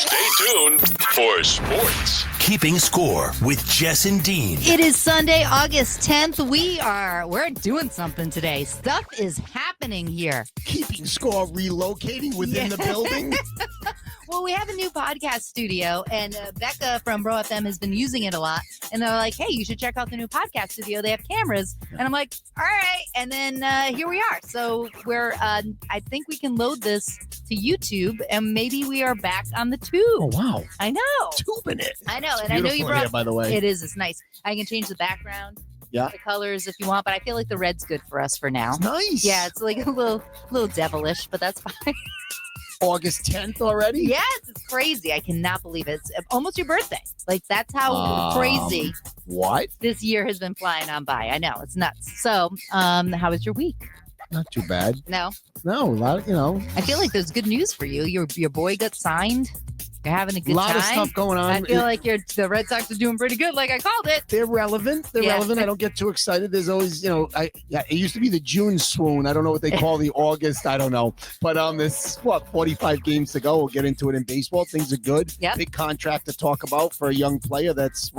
Stay tuned for sports. Keeping Score with Jess and Dean. It is Sunday, August 10th. We're doing something today. Stuff is happening here. Keeping Score relocating within the building. Well, we have a new podcast studio, and Becca from Bro FM has been using it a lot. And they're like, hey, you should check out the new podcast studio. They have cameras. And I'm like, all right. And then here we are. So I think we can load this to YouTube, and maybe we are back on the tube. Oh, wow. I know. Tubing it. I know. It's and I know you brought here, by the way. It is. It's nice. I can change the background. Yeah. The colors if you want, but I feel like the red's good for us for now. It's nice. Yeah, it's like a little devilish, but that's fine. August 10th already? Yes, it's crazy. I cannot believe it. It's almost your birthday. Like, that's how crazy what this year has been flying on by. I know, it's nuts. So, how was your week? Not too bad. No, a lot of, I feel like there's good news for you. Your boy got signed. You're having a good time. A lot of stuff going on. I feel like the Red Sox are doing pretty good, like I called it. They're relevant. I don't get too excited. There's always, it used to be the June swoon. I don't know what they call the August. I don't know. But there's 45 games to go. We'll get into it in baseball. Things are good. Yep. Big contract to talk about for a young player that's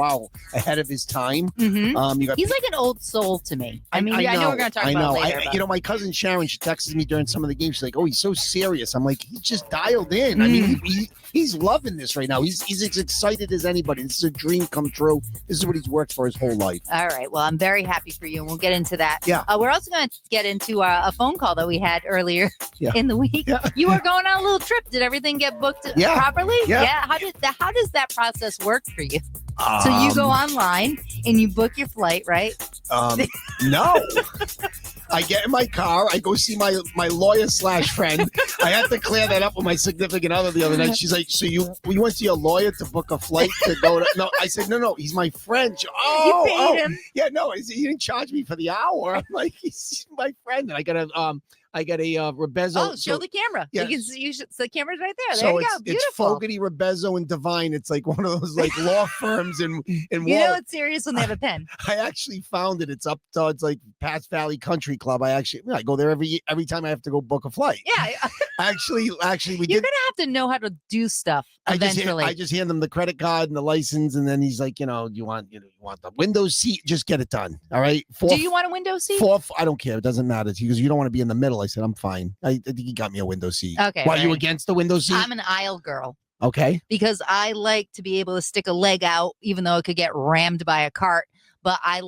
ahead of his time. Mm-hmm. He's like an old soul to me. I know we're going to talk about it later. My cousin Sharon, she texted me during some of the games. She's like, "Oh, he's so serious." I'm like, he's just dialed in. I mean, he's loving this right now. He's as excited as anybody. This is a dream come true. This is what he's worked for his whole life. All right. Well, I'm very happy for you, and we'll get into that. Yeah. We're also going to get into a phone call that we had earlier in the week. Yeah. You were going on a little trip. Did everything get booked properly? Yeah. How does that process work for you? So you go online and you book your flight, right? No. I get in my car. I go see my lawyer / friend. I had to clear that up with my significant other the other night. She's like, "So you went to your lawyer to book a flight to go to?" No, I said, "No, he's my friend." You paid him. Yeah, no, he didn't charge me for the hour. I'm like, he's my friend, and I got a Rebezzo. Oh, show the camera. Yeah. You can see the camera's right there. So There you go. Beautiful. It's Fogarty, Rebezzo, and Divine. It's like one of those like law firms in You know it's serious when they have a pen. I actually found it. It's up towards like Pat's Valley Country Club. I go there every time I have to go book a flight. Yeah. Actually, You're gonna have to know how to do stuff eventually. I just hand him the credit card and the license, and then he's like, you want the window seat? Just get it done. All right. Do you want a window seat? I don't care. It doesn't matter. He goes, you don't want to be in the middle. I said, I'm fine. I think he got me a window seat. Okay. Why, you against the window seat? I'm an aisle girl. Okay. Because I like to be able to stick a leg out, even though it could get rammed by a cart. But I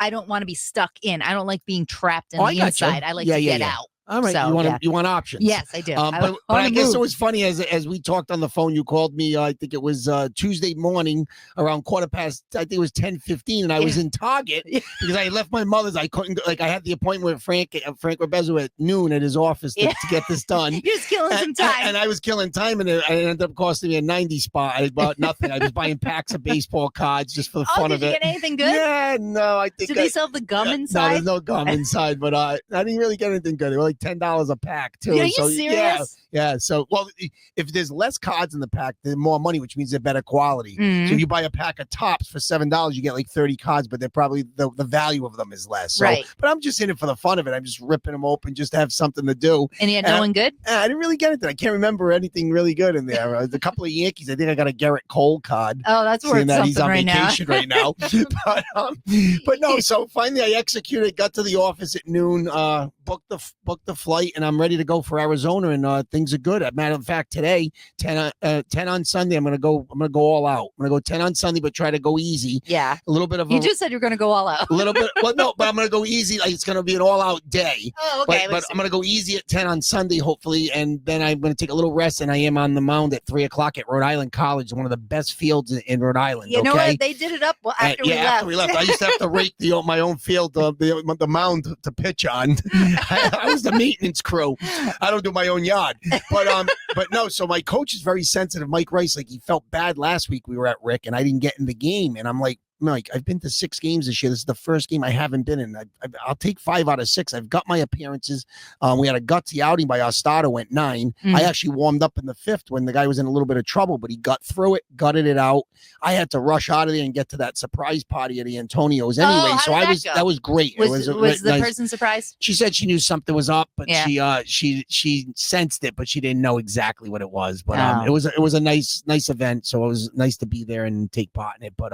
don't want to be stuck in. I don't like being trapped in the inside. I like to get out. All right, so, you want options? Yes, I do. But I guess it was funny as we talked on the phone. You called me. I think it was Tuesday morning around 10:15. I think it was 10:15, and I was in Target because I left my mother's. I couldn't I had the appointment with Frank Rebezzo at noon at his office to get this done. You're just killing some time. And I was killing time, and it ended up costing me a 90 spot. I bought nothing. I was buying packs of baseball cards just for the fun of it. Did you get anything good? Yeah, no, I think. Did they sell the gum inside? No, there's no gum inside, but I didn't really get anything good. It was like $10 a pack too. Are you serious? Yeah. So, if there's less cards in the pack, there's more money, which means they're better quality. So if you buy a pack of Tops for $7, you get like 30 cards, but they're probably the value of them is less. So, right. But I'm just in it for the fun of it. I'm just ripping them open just to have something to do. And you had no one good? I didn't really get it. I can't remember anything really good in there. A couple of Yankees. I think I got a Garrett Cole card. Oh, that's worth something he's on vacation right now. But no. So finally, I executed. Got to the office at noon. Booked the flight, and I'm ready to go for Arizona. And things are good. As a matter of fact, today 10 on Sunday. I'm gonna go all out. I'm gonna go 10 on Sunday, but try to go easy. Yeah. A little bit of. You just said you're gonna go all out. A little bit. Well, no, but I'm gonna go easy. Like it's gonna be an all out day. Oh, okay. But I'm gonna go easy at 10 on Sunday, hopefully, and then I'm gonna take a little rest. And I am on the mound at 3:00 at Rhode Island College, one of the best fields in Rhode Island. You know what? They did it up after we left. After we left, I used to have to rake my own field, the mound to pitch on. I was the maintenance crew. I don't do my own yard, but no. So my coach is very sensitive. Mike Rice, like he felt bad last week. We were at Rick, and I didn't get in the game, and I'm like, Mike, I've been to 6 games this year. This is the first game I haven't been in. I'll take 5 out of 6. I've got my appearances. We had a gutsy outing by Ostado, went 9. I actually warmed up in the 5th when the guy was in a little bit of trouble, but he got through it, gutted it out. I had to rush out of there and get to that surprise party at the Antonio's anyway. So that was great. Was the nice, person surprised? She said she knew something was up, but she sensed it, but she didn't know exactly what it was. But it was a nice event, so it was nice to be there and take part in it. But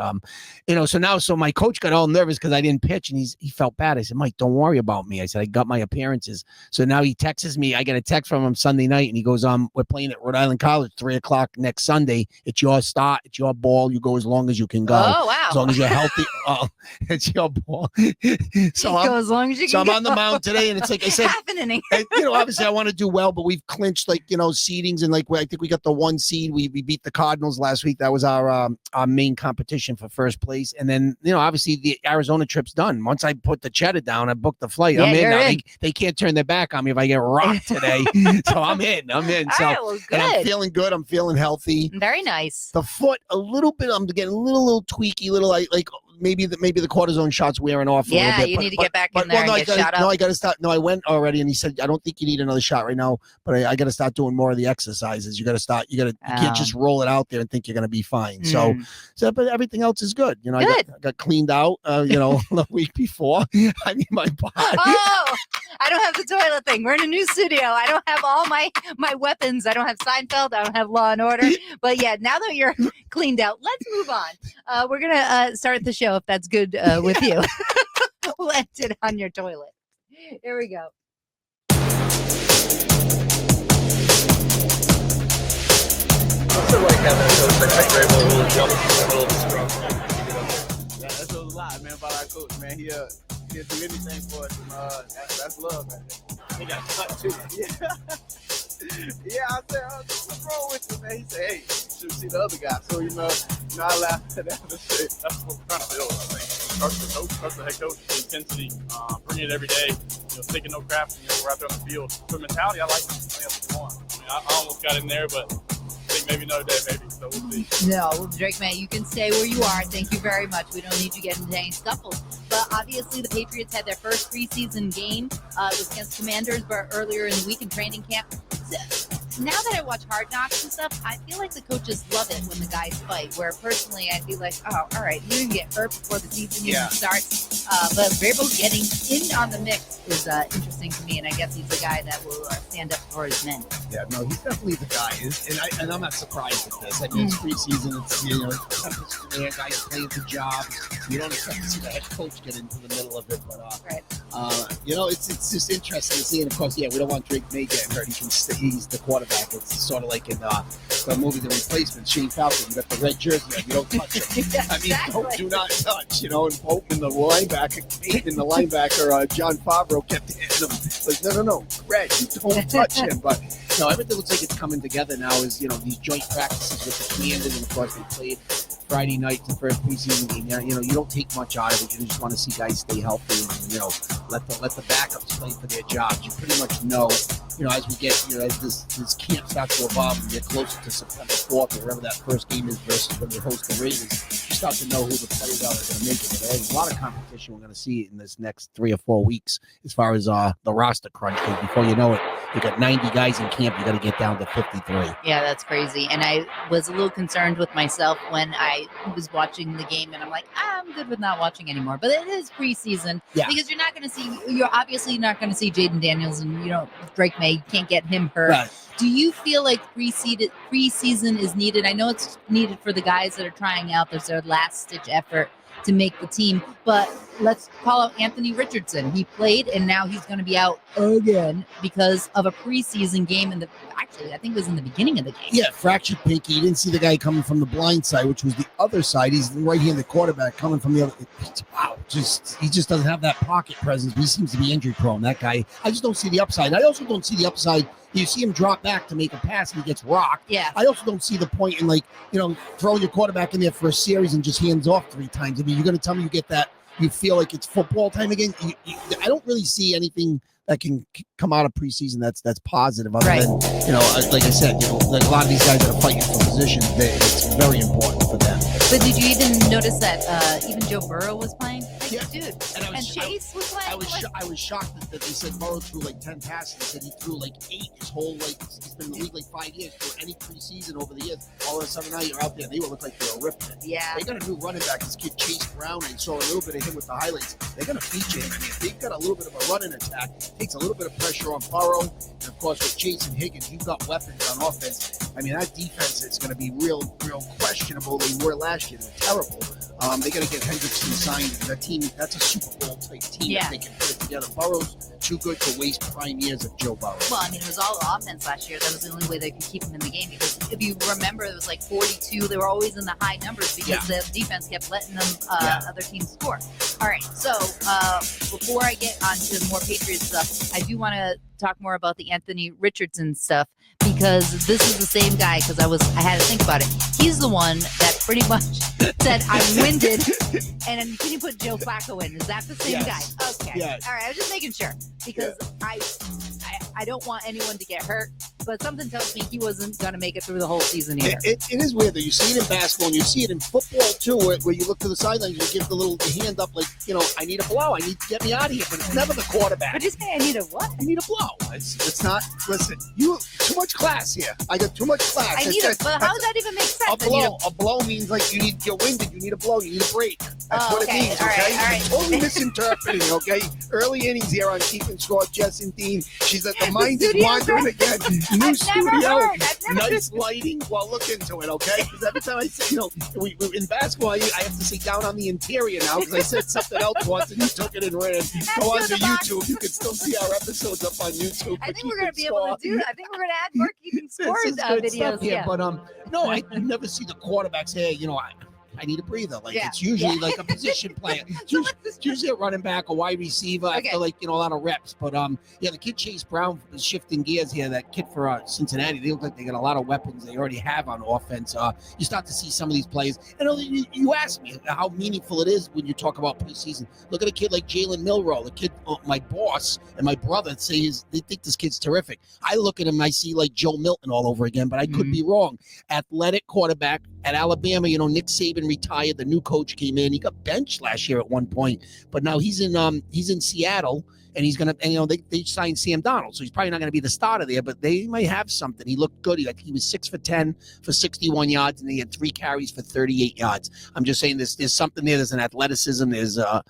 so my coach got all nervous because I didn't pitch, and he felt bad. I said, Mike, don't worry about me. I said, I got my appearances. So now he texts me. I get a text from him Sunday night, and he goes, we're playing at Rhode Island College 3:00 next Sunday. It's your start. It's your ball. You go as long as you can go. Oh, wow. As long as you're healthy. It's your ball. So as long as you can I'm on the mound today, and it's like I said, half an inning. Obviously I want to do well, but we've clinched seedings, and I think we got the 1 seed. We beat the Cardinals last week. That was our main competition for first place. And then, obviously the Arizona trip's done. Once I put the cheddar down, I booked the flight. Yeah, I'm in now. in. They can't turn their back on me if I get rocked today. So I'm in. All So right, well, good. and I'm feeling good. I'm feeling healthy. Very nice. The foot, a little bit, I'm getting a little tweaky, like maybe the cortisone shot's wearing off a little bit. Yeah, you need to get back in there and get shot up. No, I got to start. No, I went already, and he said, I don't think you need another shot right now, but I got to start doing more of the exercises. You got to start. You can't just roll it out there and think you're going to be fine. So, but everything else is good. I got cleaned out, the week before. I mean, my body. Oh, I don't have the toilet thing. We're in a new studio. I don't have all my weapons. I don't have Seinfeld. I don't have Law and Order. But yeah, now that you're cleaned out, let's move on. We're going to start the show if that's good with you. We'll end it on your toilet. Here we go. Yeah, that shows a lot, man, about our coach, man. He'll do anything for us, and that's love, man. He got cut too. Yeah, I said, what's wrong with you, man? He said, hey, you should see the other guy. So, I laughed at that and shit. That's what we're trying to build, I think. Trust the head coach, the intensity, bringing it every day, taking no crap, we're out there on the field. For mentality, I like it. I think that's what we want. I almost got in there, but I think maybe another day, maybe. So we'll see. No, Drake, man, you can stay where you are. Thank you very much. We don't need you getting into any scuffles. But obviously, the Patriots had their first preseason game. It was against Commanders earlier in the week in training camp. Now that I watch Hard Knocks and stuff, I feel like the coaches love it when the guys fight. Where personally, I feel like, oh, all right, you didn't get hurt before the season even starts. But Vrabel getting in on the mix is interesting to me, and I guess he's the guy that will stand up for his men. Yeah, no, he's definitely the guy. And I'm not surprised at this. I mean, it's preseason. It's guys playing for jobs. You don't expect to see the head coach get into the middle of it, but it's just interesting to see. And of course, we don't want Drake May getting hurt. He's the quarterback. It's sort of like in the movie The Replacement, Shane Falco. You got the red jersey on. You don't touch him. I mean, do not touch. And Pope and the linebacker, John Favreau kept hitting him. Like, no, red. You don't touch him. But no, everything looks like it's coming together now. Is these joint practices with the Commanders, and of course they played Friday night, the first preseason game. You don't take much out of it. You just want to see guys stay healthy and let the backups play for their jobs. You pretty much know. As we get as this camp starts to evolve and get closer to September 4th, or whatever that first game is versus when they host the Raiders, you start to know who the players are that are going to make it. But there's a lot of competition we're going to see in this next 3 or 4 weeks as far as the roster crunch. Because before you know it, you got 90 guys in camp. You got to get down to 53. Yeah, that's crazy. And I was a little concerned with myself when I was watching the game, and I'm like, I'm good with not watching anymore. But it is preseason because you're obviously not going to see Jaden Daniels, and Drake May, can't get him hurt. Right. Do you feel like preseason is needed? I know it's needed for the guys that are trying out. There's their last-ditch effort to make the team. But let's call out Anthony Richardson. He played, and now he's going to be out again because of a preseason game. I think it was in the beginning of the game. Yeah, fractured pinky. You didn't see the guy coming from the blind side, which was the other side. He's the right-handed quarterback coming from the other. Wow, he just doesn't have that pocket presence. He seems to be injury-prone, that guy. I just don't see the upside. I also don't see the upside. You see him drop back to make a pass and he gets rocked. Yeah. I also don't see the point in throwing your quarterback in there for a series and just hands off 3 times. I mean, you're going to tell me you get that, you feel like it's football time again? I don't really see anything that can come out of preseason that's positive other than, like I said, like a lot of these guys that are fighting for positions, it's very important for them. But did you even notice that even Joe Burrow was playing? Like, Yeah. dude. And Chase was playing? I was shocked that they said Burrow threw like 10 passes. They said he threw like 8 his whole, like, he's been in the league like 5 years, through any preseason over the years. All of a sudden now you're out there, they will look like they're ripping it. Yeah. They got a new running back, this kid Chase Brown. I saw a little bit of him with the highlights. They're going to feature him. I mean, they've got a little bit of a running attack. Takes a little bit of pressure on Burrow. And of course, with Chase and Higgins, you've got weapons on offense. I mean, that defense is going to be real questionable. They were last year. They were terrible. They got to get Hendrickson signed. That team, that's a Super Bowl type team. Yeah. If they can put it together. Burrow's too good to waste prime years of Joe Burrow. Well, I mean, it was all offense last year. That was the only way they could keep him in the game, because if you remember, it was like 42. They were always in the high numbers because the defense kept letting them other teams score. All right, so before I get on to more Patriots stuff, I do want to talk more about the Anthony Richardson stuff, because this is the same guy, because I had to think about it. He's the one that pretty much said I'm winded, and can you put Joe Flacco in? Is that the same guy? Okay. Yes. All right, I was just making sure, because I don't want anyone to get hurt, but something tells me he wasn't going to make it through the whole season either. It is weird, though. You see it in basketball, and you see it in football, too, where you look to the sidelines, you give the hand up like, I need a blow. I need to get me out of here. But it's never the quarterback. Would you say I need a what? I need a blow. It's not, listen, you too much class here. I got too much class. But how does that even make sense? A blow means like you're winded, you need a blow, you need a break. That's what it means, All okay? right. Totally misinterpreting, okay? Early innings here on Keeping Score, Jess and Dean. She's at the mind is wandering again. New studio, nice lighting. Well, look into it, okay? Because every time I say, we in basketball, I have to say down on the interior now, because I said something else once and you took it and ran. Go on to YouTube. You can still see our episodes up on YouTube. I think we're going to be able to do that. I think we're going to add more Keeping Score videos. Yeah, but no, I never see the quarterbacks say, I need a breather. Like it's usually like a position player. It's usually a running back, a wide receiver after a lot of reps. But the kid Chase Brown is shifting gears here. That kid for Cincinnati, they look like they got a lot of weapons they already have on offense. You start to see some of these plays. And you asked me how meaningful it is when you talk about preseason. Look at a kid like Jalen Milroe, the kid my boss and my brother say they think this kid's terrific. I look at him, I see like Joe Milton all over again, but I could be wrong. Athletic quarterback at Alabama. Nick Saban retired. The new coach came in. He got benched last year at one point, but now he's in Seattle, and he's gonna. And they signed Sam Darnold, so he's probably not going to be the starter there. But they might have something. He looked good. He was 6 for 10 for 61 yards, and he had 3 carries for 38 yards. I'm just saying there's something there. There's an athleticism. There's a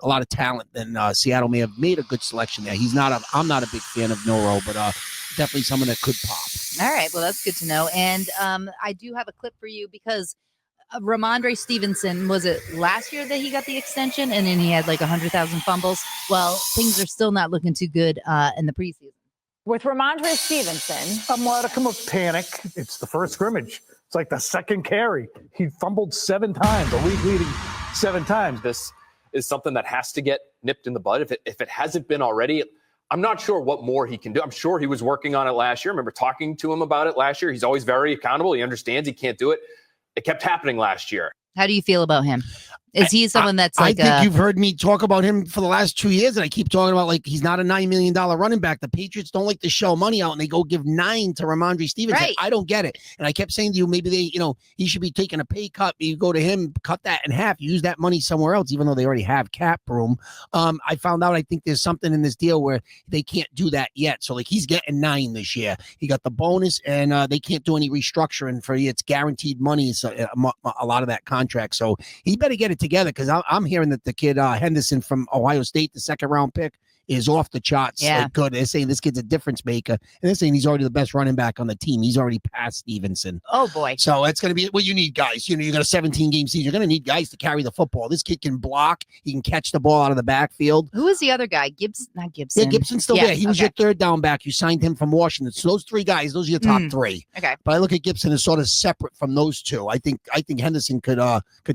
lot of talent. And Seattle may have made a good selection there. I'm not a big fan of Milroe, but definitely someone that could pop. All right. Well, that's good to know. And I do have a clip for you, because Ramondre Stevenson, was it last year that he got the extension and then he had like 100,000 fumbles? Well, things are still not looking too good in the preseason. With Ramondre Stevenson, a modicum of panic. It's the first scrimmage. It's like the second carry. He fumbled 7 times, a league leading 7 times. This is something that has to get nipped in the bud. If it hasn't been already, I'm not sure what more he can do. I'm sure he was working on it last year. I remember talking to him about it last year. He's always very accountable. He understands he can't do it. It kept happening last year. How do you feel about him? Is he someone that's like? I think you've heard me talk about him for the last 2 years, and I keep talking about like he's not a $9 million running back. The Patriots don't like to shell money out, and they go give 9 to Ramondre Stevenson. Right. I don't get it, and I kept saying to you, maybe he should be taking a pay cut. You go to him, cut that in half, use that money somewhere else, even though they already have cap room. I found out I think there's something in this deal where they can't do that yet. So like he's getting 9 this year. He got the bonus, and they can't do any restructuring for you. It's guaranteed money. So a lot of that contract. So he better get it together, because I'm hearing that the kid Henderson from Ohio State, the 2nd round pick, is off the charts. Yeah. Like, good. They're saying this kid's a difference maker, and they're saying he's already the best running back on the team. He's already past Stevenson. Oh boy. So it's going to be you need guys. You got a 17-game season. You're going to need guys to carry the football. This kid can block. He can catch the ball out of the backfield. Who is the other guy? Not Gibson. Yeah, Gibson's still there. He was your 3rd down back. You signed him from Washington. So those 3 guys, those are your top 3. Okay. But I look at Gibson as sort of separate from those 2. I think Henderson could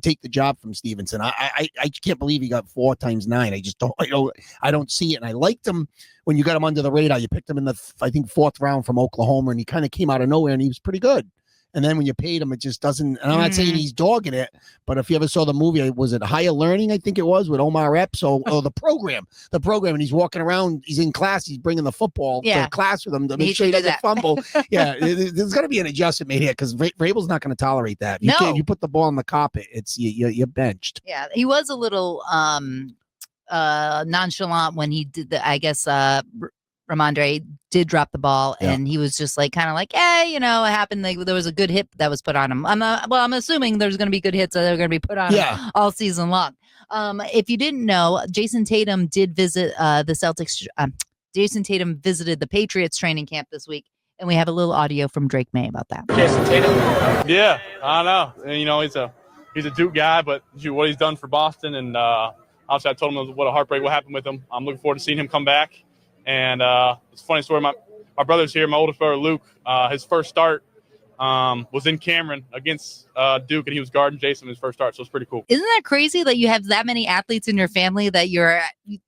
take the job from Stevenson. I can't believe he got 4 times 9. I just don't. I don't see it. And I liked him when you got him under the radar. You picked him in the 4th round from Oklahoma, and he kind of came out of nowhere, and he was pretty good. And then when you paid him, it just doesn't. And I'm not saying he's dogging it, but if you ever saw the movie, was it Higher Learning? I think it was with Omar Epps. Or the program, and he's walking around. He's in class. He's bringing the football to class with him to make sure he doesn't fumble. Yeah, there's got to be an adjustment made here because Vrabel's not going to tolerate that. If you put the ball on the carpet, it's you're benched. Yeah, he was a little nonchalant when he did I guess Ramondre did drop the ball, and he was just kind of hey, it happened. Like there was a good hit that was put on him. I'm assuming there's going to be good hits that are going to be put on him all season long. If you didn't know, Jason Tatum did visit the Celtics. Jason Tatum visited the Patriots training camp this week, and we have a little audio from Drake May about that. Jason Tatum. Yeah, I don't know. And, he's a Duke guy, but what he's done for Boston, and obviously I told him what a heartbreak what happened with him. I'm looking forward to seeing him come back. And it's a funny story. My brother's here. My oldest brother, Luke, his first start was in Cameron against Duke, and he was guarding Jason in his first start. So it's pretty cool. Isn't that crazy that you have that many athletes in your family that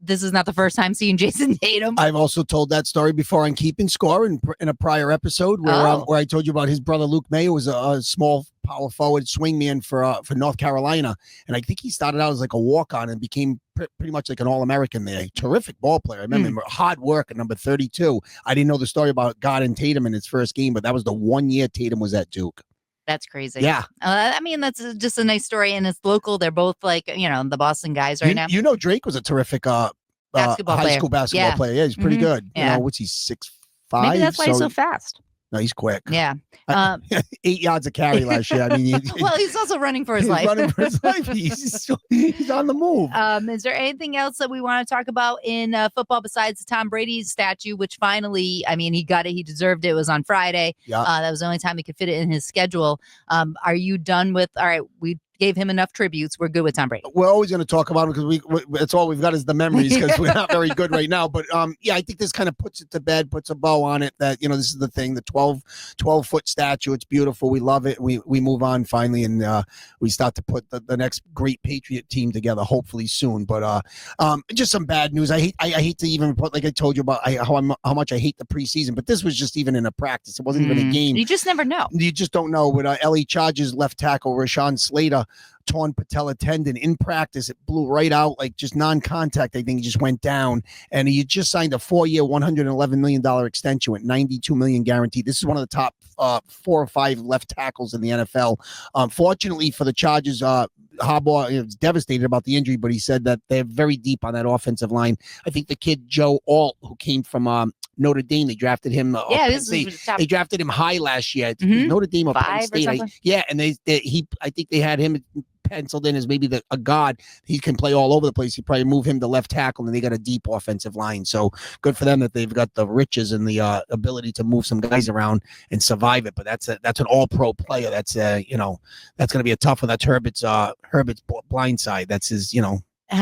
this is not the first time seeing Jason Tatum? I've also told that story before on Keeping Score in a prior episode where I told you about his brother Luke May, who was a small power forward swing man for North Carolina. And I think he started out as a walk-on and became pretty much like an All-American there. Terrific ball player. I remember him, hard work at number 32. I didn't know the story about God and Tatum in his first game, but that was the 1 year Tatum was at Duke. That's crazy. Yeah. That's just a nice story, and it's local. They're both the Boston guys right now. Drake was a terrific high school basketball player. Yeah, he's pretty good. Yeah. What's he, 6'5"? Maybe that's why he's so fast. No, he's quick. Yeah. 8 yards a carry last year. I mean, well, he's also running for his life. He's on the move. Is there anything else that we want to talk about in football besides Tom Brady's statue, which finally, he got it. He deserved it. It was on Friday. Yeah. That was the only time he could fit it in his schedule. Are you done with, all right, we gave him enough tributes. We're good with Tom Brady. We're always going to talk about him because that's all we've got is the memories because we're not very good right now. But I think this kind of puts it to bed, puts a bow on it that, this is the thing, the 12-foot statue. It's beautiful. We love it. We move on finally, and we start to put the next great Patriot team together, hopefully soon. But just some bad news. I hate to even put, like I told you about how much I hate the preseason, but this was just even in a practice. It wasn't even a game. You just never know. You just don't know. With LA Chargers left tackle Rashawn Slater, torn patella tendon in practice. It blew right out, just non-contact. I think he just went down, and he just signed a 4-year, $111 million extension with $92 million guaranteed. This is one of the top 4 or 5 left tackles in the NFL. Fortunately for the Chargers, Harbaugh was devastated about the injury, but he said that they're very deep on that offensive line. I think the kid Joe Alt, who came from Notre Dame, they drafted him. They drafted him high last year. Notre Dame or Penn State. And I think they had him penciled in as maybe a god. He can play all over the place. You probably move him to left tackle, and they got a deep offensive line. So good for them that they've got the riches and the ability to move some guys around and survive it. But that's an all-pro player. That's that's going to be a tough one. That's Herbert's blind side. That's his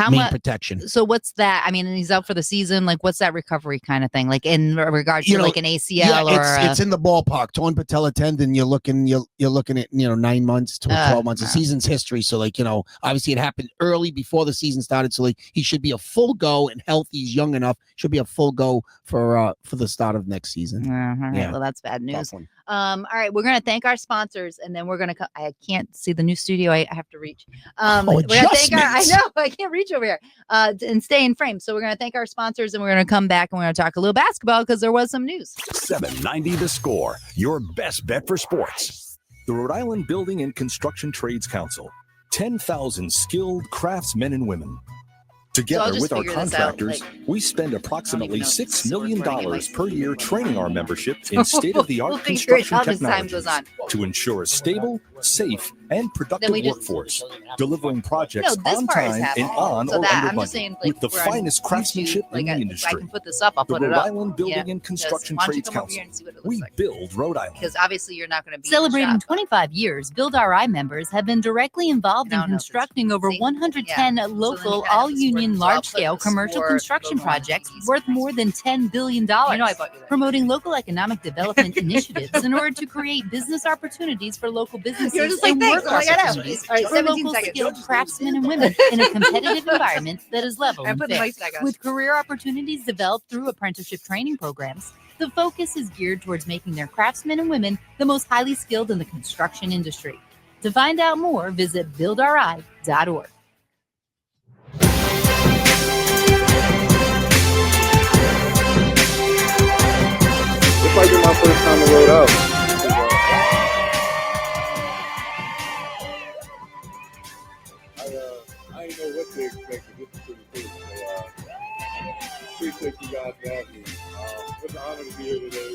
main protection. So what's that? He's out for the season. What's that recovery kind of thing? In regards to an ACL it's in the ballpark. Torn patella tendon. You're looking at 9 months to 12 months. A season's history. So obviously it happened early before the season started. So he should be a full go and healthy. He's young enough. Should be a full go for the start of next season. All right. Yeah. Well, that's bad news. All right, we're going to thank our sponsors, and then we're going to I can't see the new studio. I have to reach. We're going to thank I know I can't reach over here and stay in frame. So we're going to thank our sponsors, and we're going to come back and we're going to talk a little basketball because there was some news. 790 The Score, your best bet for sports. The Rhode Island Building and Construction Trades Council. 10,000 skilled craftsmen and women. Together with our contractors, we spend approximately $6 million per year training our membership in state-of-the-art construction technologies to ensure a stable, safe, and productive workforce, delivering projects on time and on or under budget with the finest craftsmanship in the industry. The Rhode Island Building and Construction Trades Council. We build Rhode Island. Because obviously you're not going to be celebrating 25 years. Build RI members have been directly involved in constructing over 110 local all-union large-scale commercial construction projects worth more than $10 billion, promoting local economic development initiatives in order to create business opportunities for local businesses and work opportunities for local skilled craftsmen and women in a competitive environment that is level and fair. With career opportunities developed through apprenticeship training programs, the focus is geared towards making their craftsmen and women the most highly skilled in the construction industry. To find out more, visit buildri.org. This might be my first time to load up. I didn't know what to expect. This is pretty cool. So, appreciate you guys for having me. It's an honor to be here today.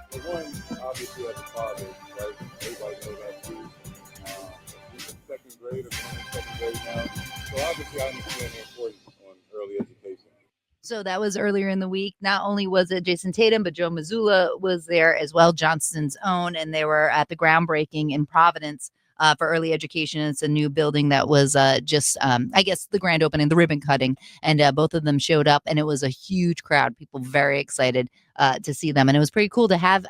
For one, obviously as a father, right? Everybody knows that too. He's in second grade, or going in second grade now. So obviously I understand the importance on early education. So that was earlier in the week. Not only was it Jason Tatum, but Joe Mazzulla was there as well, Johnston's own, and they were at the groundbreaking in Providence for early education. It's a new building that was just, I guess, the grand opening, the ribbon cutting, and both of them showed up, and it was a huge crowd. People very excited to see them, and it was pretty cool to have.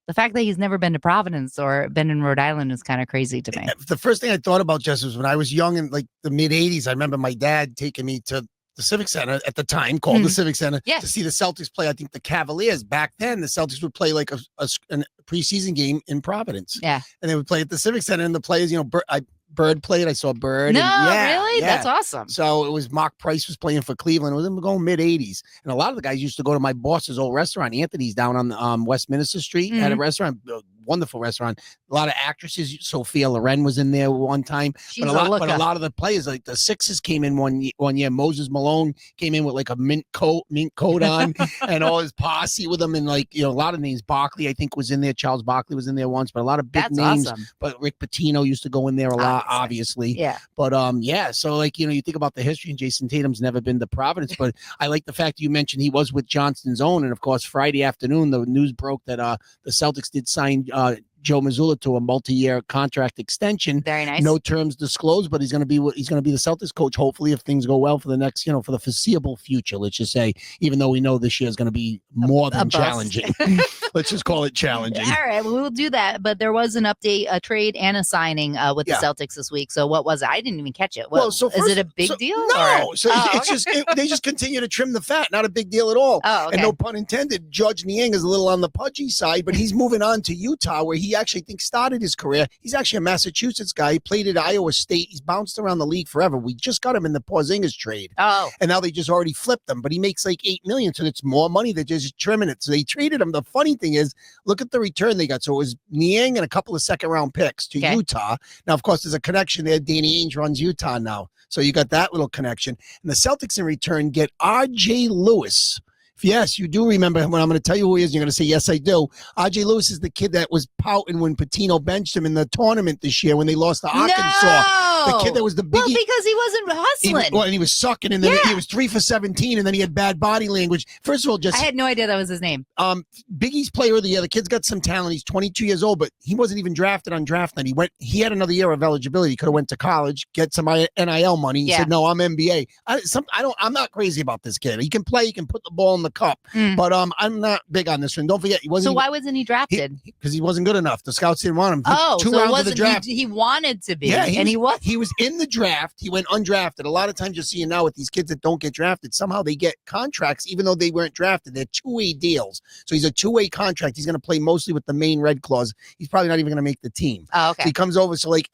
The fact that he's never been to Providence or been in Rhode Island is kind of crazy to me. The first thing I thought about, Jess, was when I was young in like the mid 80s. I remember my dad taking me to the Civic Center at the time, called the Civic Center, to see the Celtics play. I think the Cavaliers. Back then, the Celtics would play like a preseason game in Providence. Yeah. And they would play at the Civic Center, and the players, Bird played. I saw Bird. No, and really? That's awesome. So it was Mark Price was playing for Cleveland. It was going mid 80s. And a lot of the guys used to go to my boss's old restaurant, Anthony's, down on Westminster Street, at a restaurant. Wonderful restaurant. A lot of actresses. Sophia Loren was in there one time. But a lot of the players, like the Sixers, came in one year. Moses Malone came in with like a mint coat on, and all his posse with him, and a lot of names. Barkley, I think, was in there. Charles Barkley was in there once, but a lot of big names. Awesome. But Rick Pitino used to go in there a lot, obviously. Yeah. But so you think about the history, and Jason Tatum's never been to Providence, but I like the fact you mentioned he was with Johnston's own, and of course Friday afternoon the news broke that the Celtics did sign Joe Mazzulla to a multi-year contract extension. Very nice. No terms disclosed, but he's going to be the Celtics coach, hopefully, if things go well for the next, for the foreseeable future. Let's just say, even though we know this year is going to be more than challenging. Let's just call it challenging. All right, well, we'll do that. But there was an update, a trade and a signing with the Celtics this week. So what was it? I didn't even catch it. Is it a big deal? No. They just continue to trim the fat. Not a big deal at all. Oh, okay. And no pun intended, Judge Niang is a little on the pudgy side, but he's moving on to Utah, where he actually started his career. He's actually a Massachusetts guy. He played at Iowa State. He's bounced around the league forever. We just got him in the Porzingis trade. Oh. And now they just already flipped him, but he makes like $8 million, so it's more money. They're just trimming it. So they traded him. The funny thing is, look at the return they got. So it was Niang and a couple of second-round picks to Utah. Now, of course, there's a connection there. Danny Ainge runs Utah now. So you got that little connection. And the Celtics in return get R.J. Lewis. Yes, you do remember when I'm going to tell you who he is. You're going to say, yes, I do. R.J. Lewis is the kid that was pouting when Pitino benched him in the tournament this year when they lost to Arkansas. No! The kid that was the biggie. Well, because he wasn't hustling. And he was sucking, and then he was 3 for 17, and then he had bad body language. First of all, I had no idea that was his name. Biggie's player of the year. The kid's got some talent. He's 22 years old, but he wasn't even drafted on draft night. He had another year of eligibility. He could have went to college, get some NIL money. He said, "No, I'm NBA." I'm not crazy about this kid. He can play. He can put the ball in the cup. But I'm not big on this one. Don't forget, he wasn't. So why wasn't he drafted? Because he wasn't good enough. The scouts didn't want him. Two rounds of the draft. He wanted to be. He was. He was in the draft. He went undrafted. A lot of times you're seeing now with these kids that don't get drafted, somehow they get contracts even though they weren't drafted. They're two-way deals. So he's a two-way contract. He's going to play mostly with the main red clause. He's probably not even going to make the team. Oh, okay. So he comes over. So like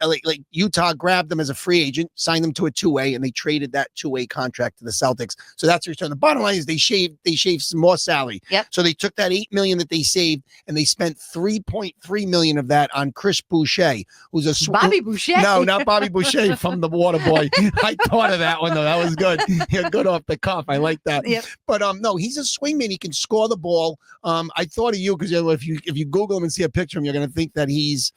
Utah grabbed him as a free agent, signed him to a two-way, and they traded that two-way contract to the Celtics. So that's the return. The bottom line is they shaved some more salary. Yep. So they took that $8 million that they saved and they spent $3.3 million of that on Chris Boucher, who's a Bobby Boucher. No, not Bobby Boucher from The Water Boy. I thought of that one though. That was good. Yeah, good off the cuff. I like that. Yep. But no, he's a swingman. He can score the ball. I thought of you because if you Google him and see a picture of him, you're going to think that he's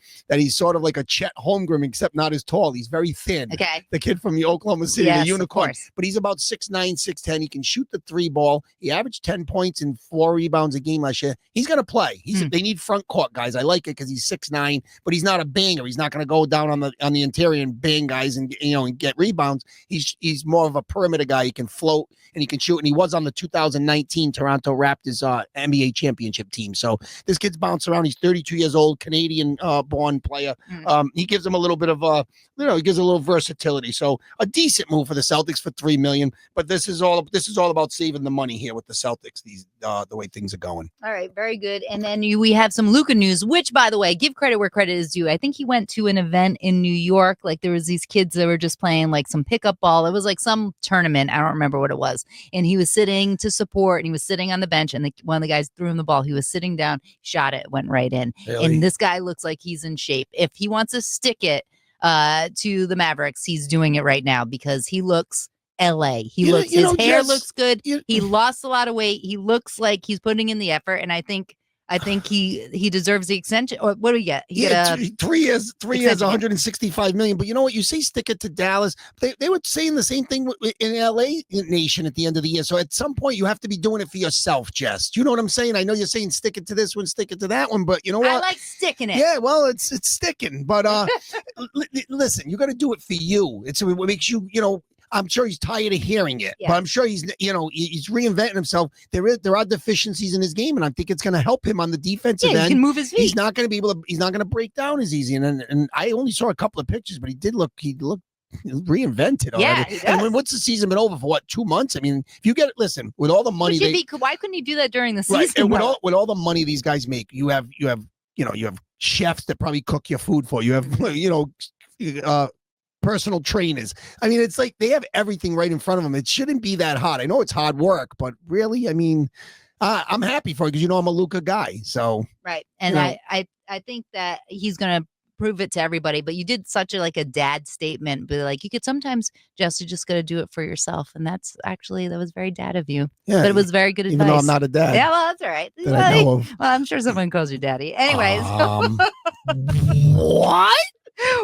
sort of like a Chet Holmgren, except not as tall. He's very thin. Okay. The kid from the Oklahoma City, the unicorn. But he's about 6'9", 6'10". He can shoot the three ball. He averaged 10 points and 4 rebounds a game last year. He's going to play. They need front court guys. I like it because he's 6'9", but he's not a banger. He's not going to go down on the interior and bang playing guys and get rebounds. He's more of a perimeter guy. He can float and he can shoot. And he was on the 2019 Toronto Raptors NBA championship team. So this kid's bounced around. He's 32 years old, Canadian born player. He gives them a little bit of he gives a little versatility. So a decent move for the Celtics for $3 million. But this is all about saving the money here with the Celtics. The way things are going. All right, very good. And then we have some Luka news, which, by the way, give credit where credit is due. I think he went to an event in New York. Like there was these kids that were just playing like some pickup ball. It was like some tournament. I don't remember what it was. And he was sitting to support, and he was sitting on the bench. And one of the guys threw him the ball. He was sitting down, shot it, went right in. Really? And this guy looks like he's in shape. If he wants to stick it to the Mavericks, he's doing it right now because he looks LA. His hair looks good. He lost a lot of weight. He looks like he's putting in the effort, and I think he deserves the extension. Or what do we get? He got 3 years, 165 million. But you know what? You say stick it to Dallas. They were saying the same thing in LA Nation at the end of the year. So at some point you have to be doing it for yourself, Jess. Do you know what I'm saying? I know you're saying stick it to this one, stick it to that one, but you know what? I like sticking it. Yeah, well, it's sticking. But listen, you got to do it for you. It's what makes you, I'm sure he's tired of hearing it, but I'm sure he's reinventing himself. There are deficiencies in his game, and I think it's going to help him on the defensive end. He can move his feet. He's not going to break down as easy. And I only saw a couple of pictures, but he looked reinvented already. Yeah, he does. And what's the season been over for? What, 2 months? I mean, if you listen, with all the money, why couldn't he do that during the season? Right, and with all the money these guys make, you have chefs that probably cook your food for you. Have personal trainers. I mean, it's like they have everything right in front of them. It shouldn't be that hard. I know it's hard work, but really, I mean, I'm happy for it because I'm a Luka guy. So right, and I think that he's gonna prove it to everybody. But you did such a dad statement, but like you could sometimes just gotta do it for yourself, and that was very dad of you. Yeah, but it was very good advice. Even though I'm not a dad. Yeah, well, that's all right. Well, I'm sure someone calls you daddy. Anyways, what?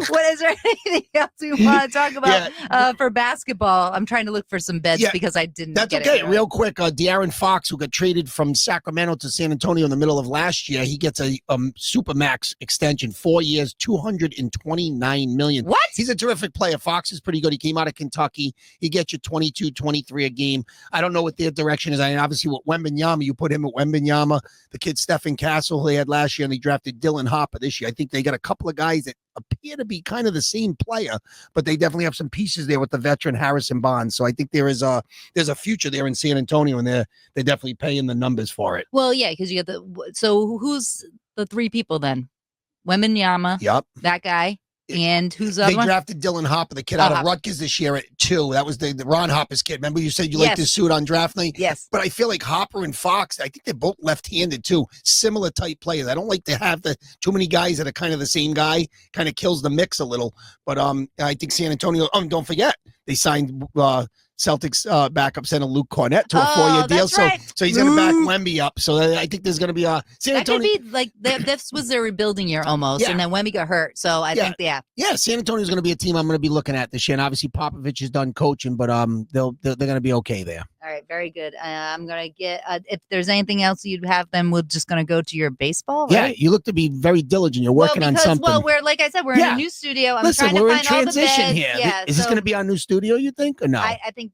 What is there anything else we want to talk about for basketball? I'm trying to look for some beds because I didn't. That's get okay. it Real quick, De'Aaron Fox, who got traded from Sacramento to San Antonio in the middle of last year, he gets a supermax extension, 4 years, $229 million. What? He's a terrific player. Fox is pretty good. He came out of Kentucky. He gets you 22, 23 a game. I don't know what their direction is. I mean, obviously with Wembanyama, you put him at Wembanyama. The kid Stephen Castle they had last year, and they drafted Dylan Hopper this year. I think they got a couple of guys that appear to be kind of the same player, but they definitely have some pieces there with the veteran Harrison Barnes. So I think there's a future there in San Antonio, and they're definitely paying the numbers for it. Well, yeah, because you got so who's the three people then? Wembanyama, yep, that guy. And who's the other They one? drafted Dylan Hopper, the kid out of Rutgers this year at 2. That was the Ron Hopper's kid. Remember you said you liked his suit on draft night? Yes. But I feel like Hopper and Fox, I think they're both left-handed too. Similar type players. I don't like to have too many guys that are kind of the same guy. Kind of kills the mix a little. But I think San Antonio, don't forget, they signed Celtics backup center Luke Cornett to a 4-year deal. Right. So he's going to back Wemby up. So I think there's going to be a San Antonio. That could be like this was their rebuilding year almost, and then Wemby got hurt. So I think San Antonio is going to be a team I'm going to be looking at this year. And obviously Popovich is done coaching, but they're going to be okay there. All right, very good. I'm going to get if there's anything else you'd have, then we're just going to go to your baseball. Right? Yeah, you look to be very diligent. You're working on something. Well, we're like I said, we're in a new studio. I'm Listen, trying to we're find in transition all the beds. here. Yeah, is this going to be our new studio? You think or no? I think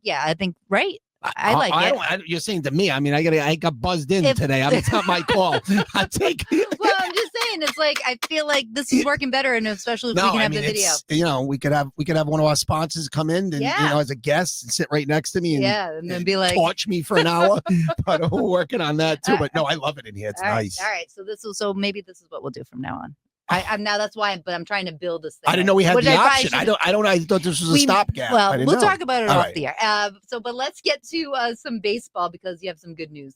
right. I like it. You're saying to me. I mean, I got buzzed in today. It's not my call. I take. Well, I'm just saying. It's like I feel like this is working better, and especially if we can have the video. We could have one of our sponsors come in and as a guest and sit right next to me and then be like torch me for an hour. But we're working on that too. But no, I love it in here. It's nice. All right. So maybe this is what we'll do from now on. I'm now. That's why. But I'm trying to build this thing. I didn't know we had the option. I thought this was a stopgap. Well, we'll talk about it off the air. But let's get to some baseball because you have some good news.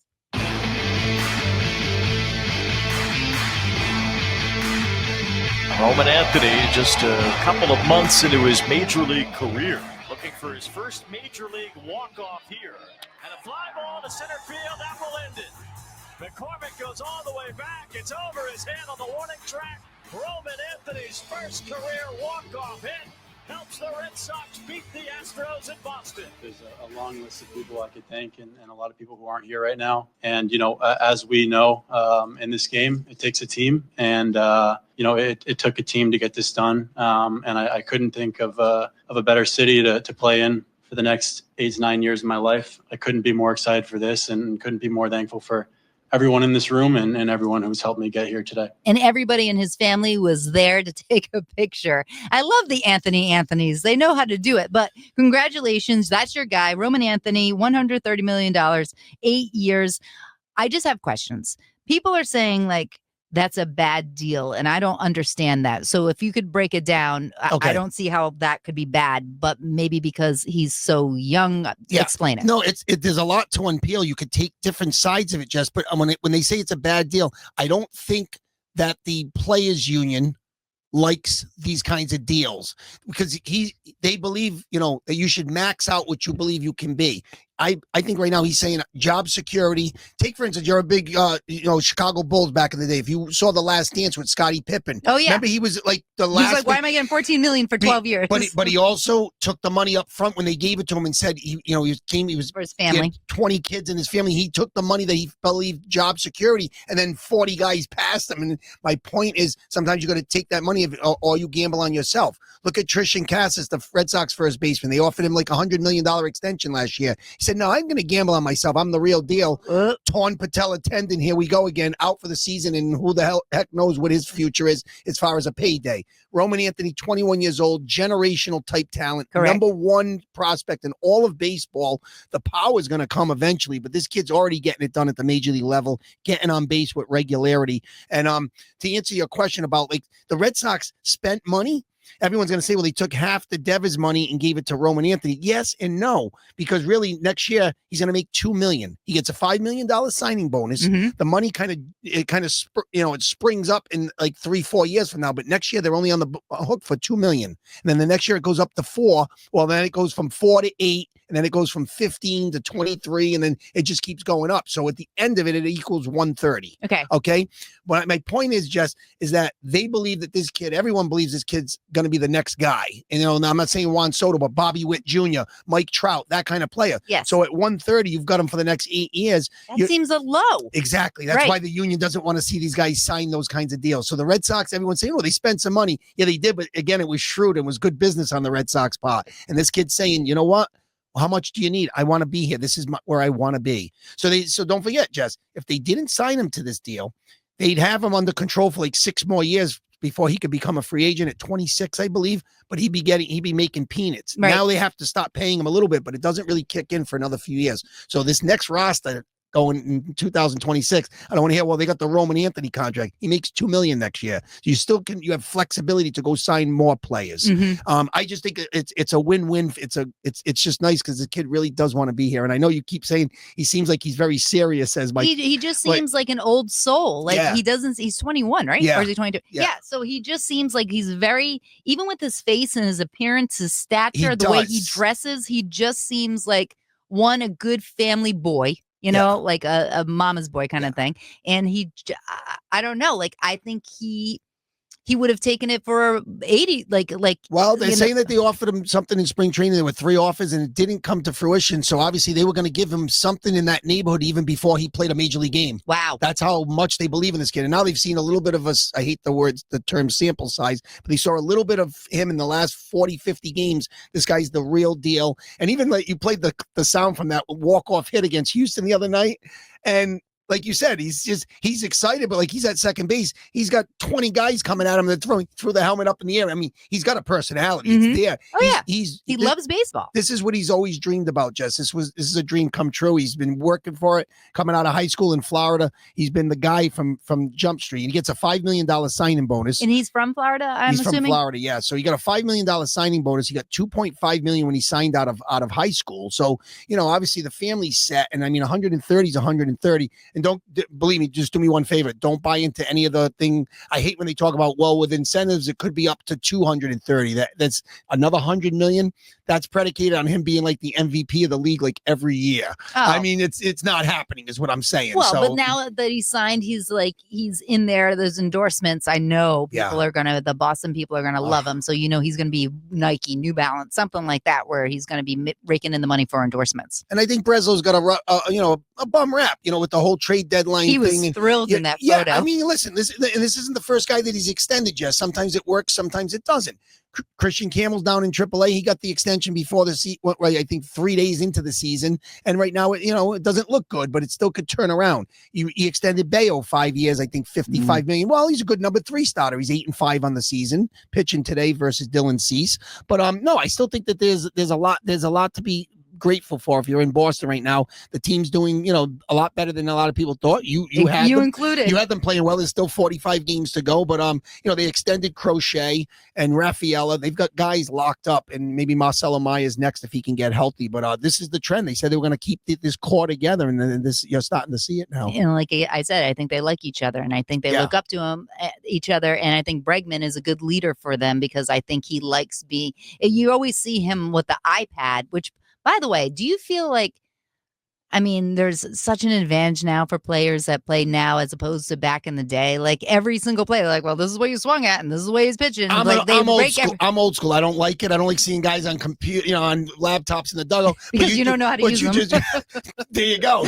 Roman Anthony, just a couple of months into his major league career, looking for his first major league walk-off here. And a fly ball to center field, that will end it. McCormick goes all the way back. It's over his head on the warning track. Roman Anthony's first career walk-off hit. helps the Red Sox beat the Astros in Boston. There's a long list of people I could thank and a lot of people who aren't here right now. And, as we know, in this game, it takes a team. And, it took a team to get this done. And I couldn't think of a better city to play in for the next 8 to 9 years of my life. I couldn't be more excited for this and couldn't be more thankful for everyone in this room and everyone who's helped me get here today. And everybody in his family was there to take a picture. I love the Anthonys. They know how to do it. But congratulations. That's your guy, Roman Anthony, $130 million, 8 years. I just have questions. People are saying, like, that's a bad deal, and I don't understand that. So if you could break it down, Okay. I don't see how that could be bad, but maybe because he's so young. Explain it. No, there's a lot to unpeel. You could take different sides of it, Jess, but when they say it's a bad deal, I don't think that the players union likes these kinds of deals because they believe, that you should max out what you believe you can be. I think right now he's saying job security. Take, for instance, you're a big, Chicago Bulls back in the day. If you saw The Last Dance with Scottie Pippen. Oh, yeah. Remember he was like the last. He's like, why am I getting $14 million for 12 years? But he also took the money up front when they gave it to him and said, he was for his family. He had 20 kids in his family. He took the money that he believed job security, and then 40 guys passed him. And my point is, sometimes you got to take that money or you gamble on yourself. Look at Tristan Cassis, the Red Sox first baseman. They offered him like $100 million extension last year. He said, no, I'm going to gamble on myself. I'm the real deal. Torn patella tendon. Here we go again, out for the season, and who the heck knows what his future is as far as a payday. Roman Anthony, 21 years old, generational type talent, Correct. #1 prospect in all of baseball. The power is going to come eventually, but this kid's already getting it done at the major league level, getting on base with regularity. And to answer your question about, like, the Red Sox spent money, everyone's going to say, well, they took half the Devers money and gave it to Roman Anthony. Yes and no, because really next year he's going to make $2 million. He gets a $5 million signing bonus. Mm-hmm. The money it springs up in like 3-4 years from now. But next year they're only on the hook for $2 million. And then the next year it goes up to 4. Well, then it goes from 4 to 8. And then it goes from 15 to 23, and then it just keeps going up. So at the end of it, it equals 130. Okay. But my point is, Jess, is that they believe that this kid, everyone believes this kid's going to be the next guy. And, I'm not saying Juan Soto, but Bobby Witt Jr., Mike Trout, that kind of player. Yes. So at 130, you've got him for the next 8 years. That seems a low. Exactly. That's why the union doesn't want to see these guys sign those kinds of deals. So the Red Sox, everyone's saying, they spent some money. Yeah, they did. But again, it was shrewd and was good business on the Red Sox part. And this kid's saying, you know what? How much do you need? I want to be here. This is where I want to be. So don't forget, Jess, if they didn't sign him to this deal, they'd have him under control for like 6 more years before he could become a free agent at 26, I believe. But he'd be making peanuts. Right. Now they have to stop paying him a little bit, but it doesn't really kick in for another few years. So this next roster going in 2026, I don't want to hear, they got the Roman Anthony contract. He makes $2 million next year. So you have flexibility to go sign more players. Mm-hmm. I just think it's a win-win. It's just nice because the kid really does want to be here. And I know you keep saying he seems like he's very serious as Mike. He just seems like an old soul. Like he's 21, right? Yeah. Or is he 22? Yeah. So he just seems like he's very, even with his face and his appearance, his stature, the way he dresses, he just seems like a good family boy. Like a mama's boy kind of thing. And I don't know. Like, I think he would have taken it for 80. Well, they're saying that they offered him something in spring training. There were 3 offers and it didn't come to fruition. So obviously they were going to give him something in that neighborhood even before he played a major league game. Wow. That's how much they believe in this kid. And now they've seen a little bit of I hate the term sample size, but they saw a little bit of him in the last 40, 50 games. This guy's the real deal. And even like you played the sound from that walk-off hit against Houston the other night. And like you said, he's excited, but like he's at second base. He's got 20 guys coming at him that throw the helmet up in the air. I mean, he's got a personality. Mm-hmm. It's there. Oh, he loves baseball. This is what he's always dreamed about, Jess. This is a dream come true. He's been working for it coming out of high school in Florida. He's been the guy from Jump Street. He gets a $5 million signing bonus. And he's from Florida, I'm assuming? From Florida, yeah. So he got a $5 million signing bonus. He got $2.5 million when he signed out of high school. So, obviously the family's set. And I mean, 130 is 130. And And believe me, just do me one favor. Don't buy into any of the thing. I hate when they talk about, well, with incentives, it could be up to 230. That's another 100 million. That's predicated on him being like the MVP of the league like every year. Oh. I mean, it's not happening is what I'm saying. Well, so, but now that he's signed, he's in there. Those endorsements, I know the Boston people are gonna love him. So he's gonna be Nike, New Balance, something like that, where he's gonna be raking in the money for endorsements. And I think Breslow's got a bum rap, with the whole trade deadline he thing. He was thrilled in that photo. I mean, listen, this isn't the first guy that he's extended yet. Sometimes it works, sometimes it doesn't. Christian Campbell's down in AAA. He got the extension before the season, I think 3 days into the season. And right now, it doesn't look good, but it still could turn around. He extended Bayo 5 years, I think $55 million. Well, he's a good number 3 starter. He's 8-5 on the season, pitching today versus Dylan Cease. But no, I still think that there's a lot to be grateful for. If you're in Boston right now, the team's doing a lot better than a lot of people thought. You had them included. You had them playing well. There's still 45 games to go, but they extended Crochet and Rafaela. They've got guys locked up, and maybe Marcelo Maya's next if he can get healthy. But this is the trend. They said they were going to keep this core together, and then you're starting to see it now. And like I said, I think they like each other, and I think they look up to each other. And I think Bregman is a good leader for them because I think he likes being. You always see him with the iPad, which. By the way, do you feel like, there's such an advantage now for players that play now as opposed to back in the day? Like every single player, like, well, this is what you swung at and this is the way he's pitching. I'm old school. I don't like it. I don't like seeing guys on computer, on laptops in the dugout. Because you don't know how to use them. There you go.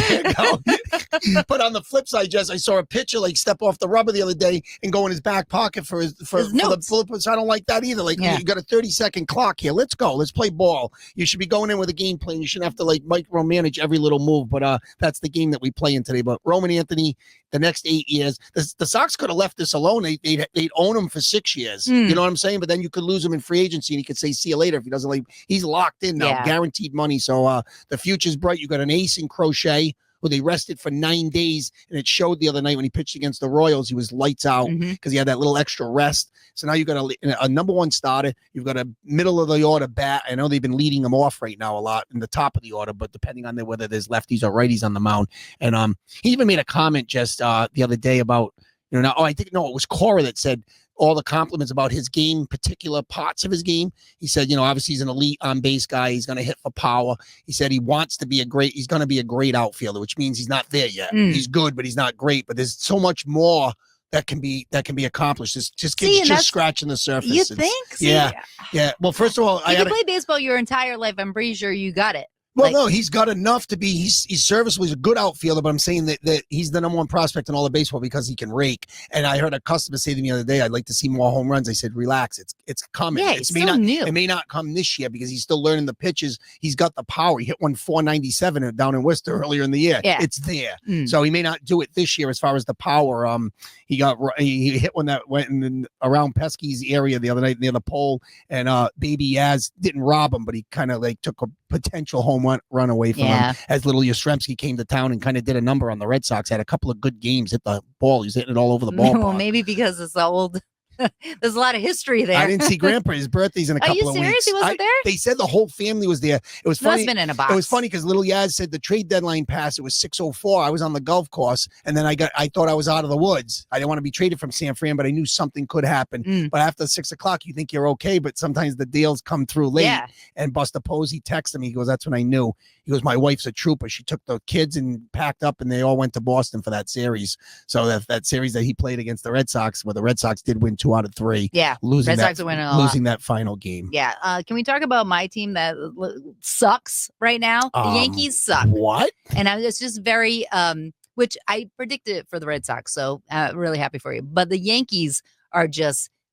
But on the flip side, Jess, I saw a pitcher step off the rubber the other day and go in his back pocket for the bullet. So I don't like that either. You got a 30-second clock here. Let's go. Let's play ball. You should be going in with a game plan. You shouldn't have to micromanage every little move. But that's the game that we play in today. But Roman Anthony, the next 8 years, the Sox could have left this alone. They'd own him for 6 years. You know what I'm saying? But then you could lose him in free agency, and he could say, "See you later." If he doesn't he's locked in now, guaranteed money. So the future's bright. You got an ace in Crochet, who they rested for 9 days, and it showed the other night when he pitched against the Royals. He was lights out because he had that little extra rest. So now you've got a number 1 starter. You've got a middle of the order bat. I know they've been leading them off right now a lot in the top of the order, but depending on whether there's lefties or righties on the mound. And he even made a comment just the other day about, it was Cora that said all the compliments about his game, particular parts of his game. He said, obviously he's an elite on-base guy. He's going to hit for power. He said he wants to be he's going to be a great outfielder, which means he's not there yet. He's good, but he's not great. But there's so much more that can be accomplished. It's just scratching the surface. You think? Yeah. Well, first of all, you can play baseball your entire life. I'm pretty sure you got it. Well, no, he's got enough to be. He's serviceable. He's a good outfielder, but I'm saying that he's the number 1 prospect in all of baseball because he can rake. And I heard a customer say to me the other day, "I'd like to see more home runs." I said, "Relax, it's coming. Yeah, it's new. It may not come this year because he's still learning the pitches. He's got the power. He hit one 497 down in Worcester earlier in the year. Yeah. It's there. So he may not do it this year as far as the power. He hit one that went in around Pesky's area the other night near the pole, and Baby Yaz didn't rob him, but he kind of took a potential home run away from him as little Yastrzemski came to town and kind of did a number on the Red Sox. Had a couple of good games, hit the ball. He's hitting it all over the ball. Well, maybe because it's old. There's a lot of history there. I didn't see Grandpa. His birthday's in a couple of weeks. Are you serious? He wasn't there? They said the whole family was there. It was funny. Must have been in a box. It was funny because little Yaz said the trade deadline passed. It was 6:04. I was on the golf course, and then I thought I was out of the woods. I didn't want to be traded from San Fran, but I knew something could happen. But after 6 o'clock, you think you're okay, but sometimes the deals come through late. Yeah. And Buster Posey texted me. He goes, "That's when I knew." He goes, "My wife's a trooper. She took the kids and packed up, and they all went to Boston for that series." So that series that he played against the Red Sox, where the Red Sox did win 2 out of 3. Yeah. Losing Red Sox are winning a lot. Losing that final game. Yeah. Can we talk about my team that sucks right now? The Yankees suck. What? And it's just very, which I predicted it for the Red Sox. So really happy for you. But the Yankees are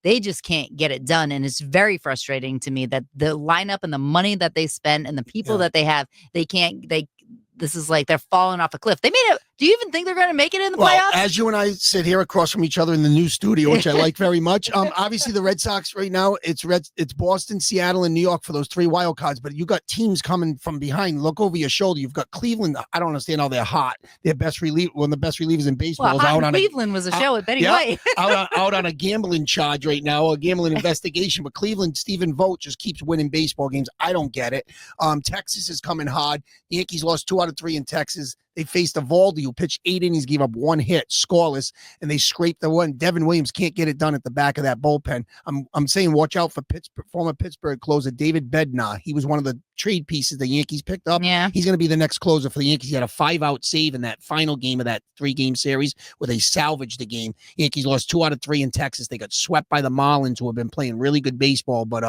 they just can't get it done. And it's very frustrating to me that the lineup and the money that they spend and the people that they have, this is like they're falling off a cliff. They made it. Do you even think they're going to make it in the playoffs? As you and I sit here across from each other in the new studio, which I like very much. Obviously, the Red Sox right now, it's Boston, Seattle, and New York for those 3 wild cards. But you got teams coming from behind. Look over your shoulder. You've got Cleveland. I don't understand how they're hot. Their best one of the best relievers in baseball is out on Cleveland was a show with Betty White. out on a gambling charge right now, a gambling investigation. But Cleveland, Stephen Vogt just keeps winning baseball games. I don't get it. Texas is coming hard. The Yankees lost 2 out of 3 in Texas. They faced Evaldi, who pitched 8 innings, gave up 1 hit, scoreless, and they scraped the one. Devin Williams can't get it done at the back of that bullpen. I'm saying watch out for former Pittsburgh closer David Bednar. He was one of the trade pieces the Yankees picked up. Yeah. He's going to be the next closer for the Yankees. He had a 5-out save in that final game of that 3-game series where they salvaged the game. Yankees lost 2 out of 3 in Texas. They got swept by the Marlins, who have been playing really good baseball. But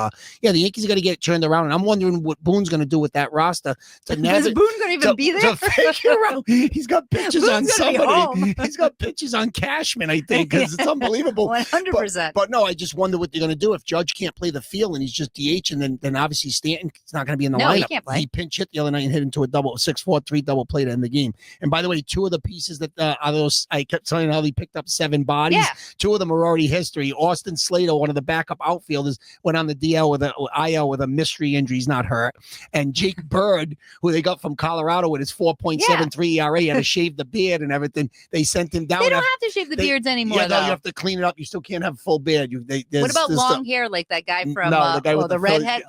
the Yankees are going to get turned around, and I'm wondering what Boone's going to do with that roster. Is Boone going to even be there? To figure out. He's got pitches on somebody. He's got pitches on Cashman, I think, because it's unbelievable. 100%. But no, I just wonder what they're going to do if Judge can't play the field and he's just DH, and then obviously Stanton's not going to be in the lineup. He can't play. He pinch hit the other night and hit into a 6-4-3 double play to end the game. And by the way, 2 of the pieces that are those, I kept telling you how they picked up 7 bodies. Yeah. 2 of them are already history. Austin Slater, one of the backup outfielders, went on the IL with a mystery injury. He's not hurt. And Jake Bird, who they got from Colorado with his 4.73 ERA, had to shave the beard and everything. They sent him down. They don't have to shave the beards anymore, Yeah, though. no, you have to clean it up. You still can't have full beard. What about long hair like that guy from the guy with the redhead?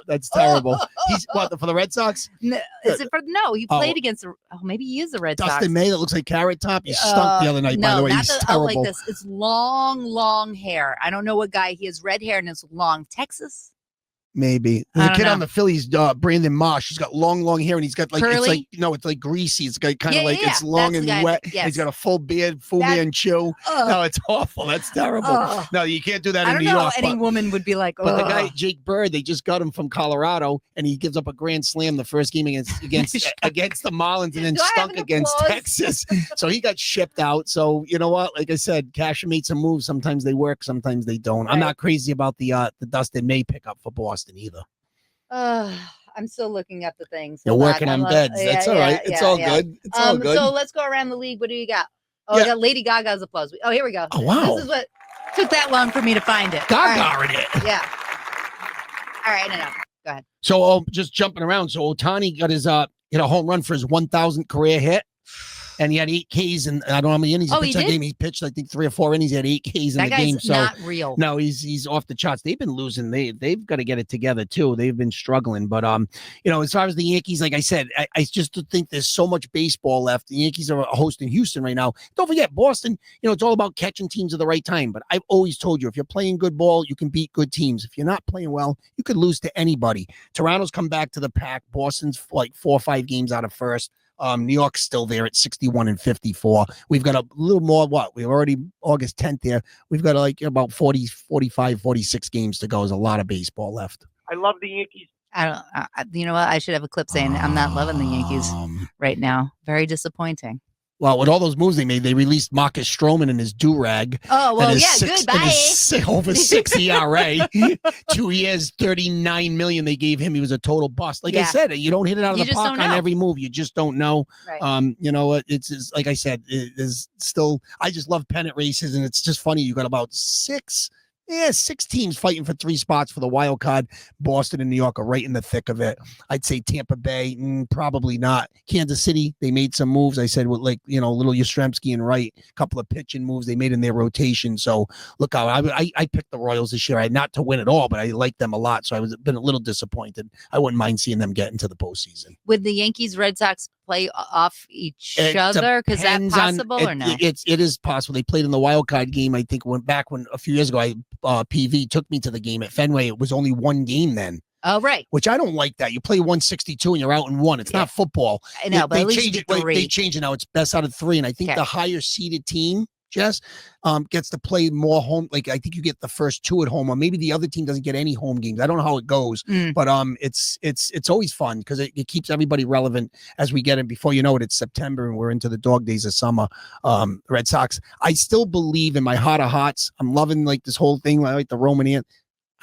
That's terrible. He's for the Red Sox? No, is it for he played against maybe he is the Red Sox. Dustin May that looks like Carrot Top. He stunk the other night, by the way. He's terrible. Like this. It's long hair. I don't know what guy. He has red hair and it's long. Texas? Maybe. There's a kid on the Phillies, Brandon Marsh. He's got long hair, and he's got curly? It's like greasy. It's got kind of it's long and wet. Yes. He's got a full beard, Fu Manchu. No, it's awful. That's terrible. No, you can't do that in New York. I don't know. Any woman would be like, But the guy, Jake Bird, they just got him from Colorado, and he gives up a grand slam the first game against the Marlins, and then stunk against Texas. So he got shipped out. So you know what? Like I said, Casher made some moves. Sometimes they work, sometimes they don't. Right. I'm not crazy about the Dustin May pickup for Boston either. I'm still looking at the things. You're working on beds. That's all right. It's all good. It's all good. So let's go around the league. What do you got? Oh, I got Lady Gaga's applause. Oh, here we go. Oh, wow. This is what took that long for me to find it. Gaga in it. Yeah. All right. No. Go ahead. So just jumping around. So Ohtani got his hit a home run for his 1,000th career hit. And he had 8 Ks, and I don't know how many innings he pitched that game. He pitched, I think, 3 or 4 innings. He had 8 Ks in the game. So not real. No, he's off the charts. They've been losing. They've got to get it together too. They've been struggling. But as far as the Yankees, like I said, I just think there's so much baseball left. The Yankees are hosting Houston right now. Don't forget Boston. It's all about catching teams at the right time. But I've always told you, if you're playing good ball, you can beat good teams. If you're not playing well, you could lose to anybody. Toronto's come back to the pack. Boston's like 4 or 5 games out of first. New York's still there at 61 and 54. We've got a little more. We're already August 10th there. We've got about 40, 45, 46 games to go. There's a lot of baseball left. I love the Yankees. You know what? I should have a clip saying I'm not loving the Yankees right now. Very disappointing. Well, with all those moves they made, they released Marcus Stroman and his do-rag. Oh, well, goodbye. Over 6 ERA. 2 years, $39 million they gave him. He was a total bust. Like I said, you don't hit it out of the park on every move. You just don't know. Right. It's like I said, it is still, I just love pennant races, and it's just funny. You got about 6 teams fighting for 3 spots for the wild card. Boston and New York are right in the thick of it. I'd say Tampa Bay, probably not. Kansas City, they made some moves. I said with little Yastrzemski and Wright, a couple of pitching moves they made in their rotation. So look out. I picked the Royals this year. I not to win at all, but I like them a lot. So been a little disappointed. I wouldn't mind seeing them get into the postback. Would the Yankees, Red Sox play off each other? Because that's possible or no? It is possible. They played in the wild card game. I think when a few years ago, PV took me to the game at Fenway. It was only 1 game then. Oh, right. Which I don't like that. You play 162 and you're out in 1. It's not football. I know, but at least change it. They change it now. It's best out of 3. And I think the higher seeded team, Jess, gets to play more home. Like I think you get the first 2 at home, or maybe the other team doesn't get any home games. I don't know how it goes, but it's always fun because it keeps everybody relevant as we get in. Before you know it, it's September and we're into the dog days of summer. Red Sox. I still believe in my heart of hearts. I'm loving like this whole thing, like the Roman ant.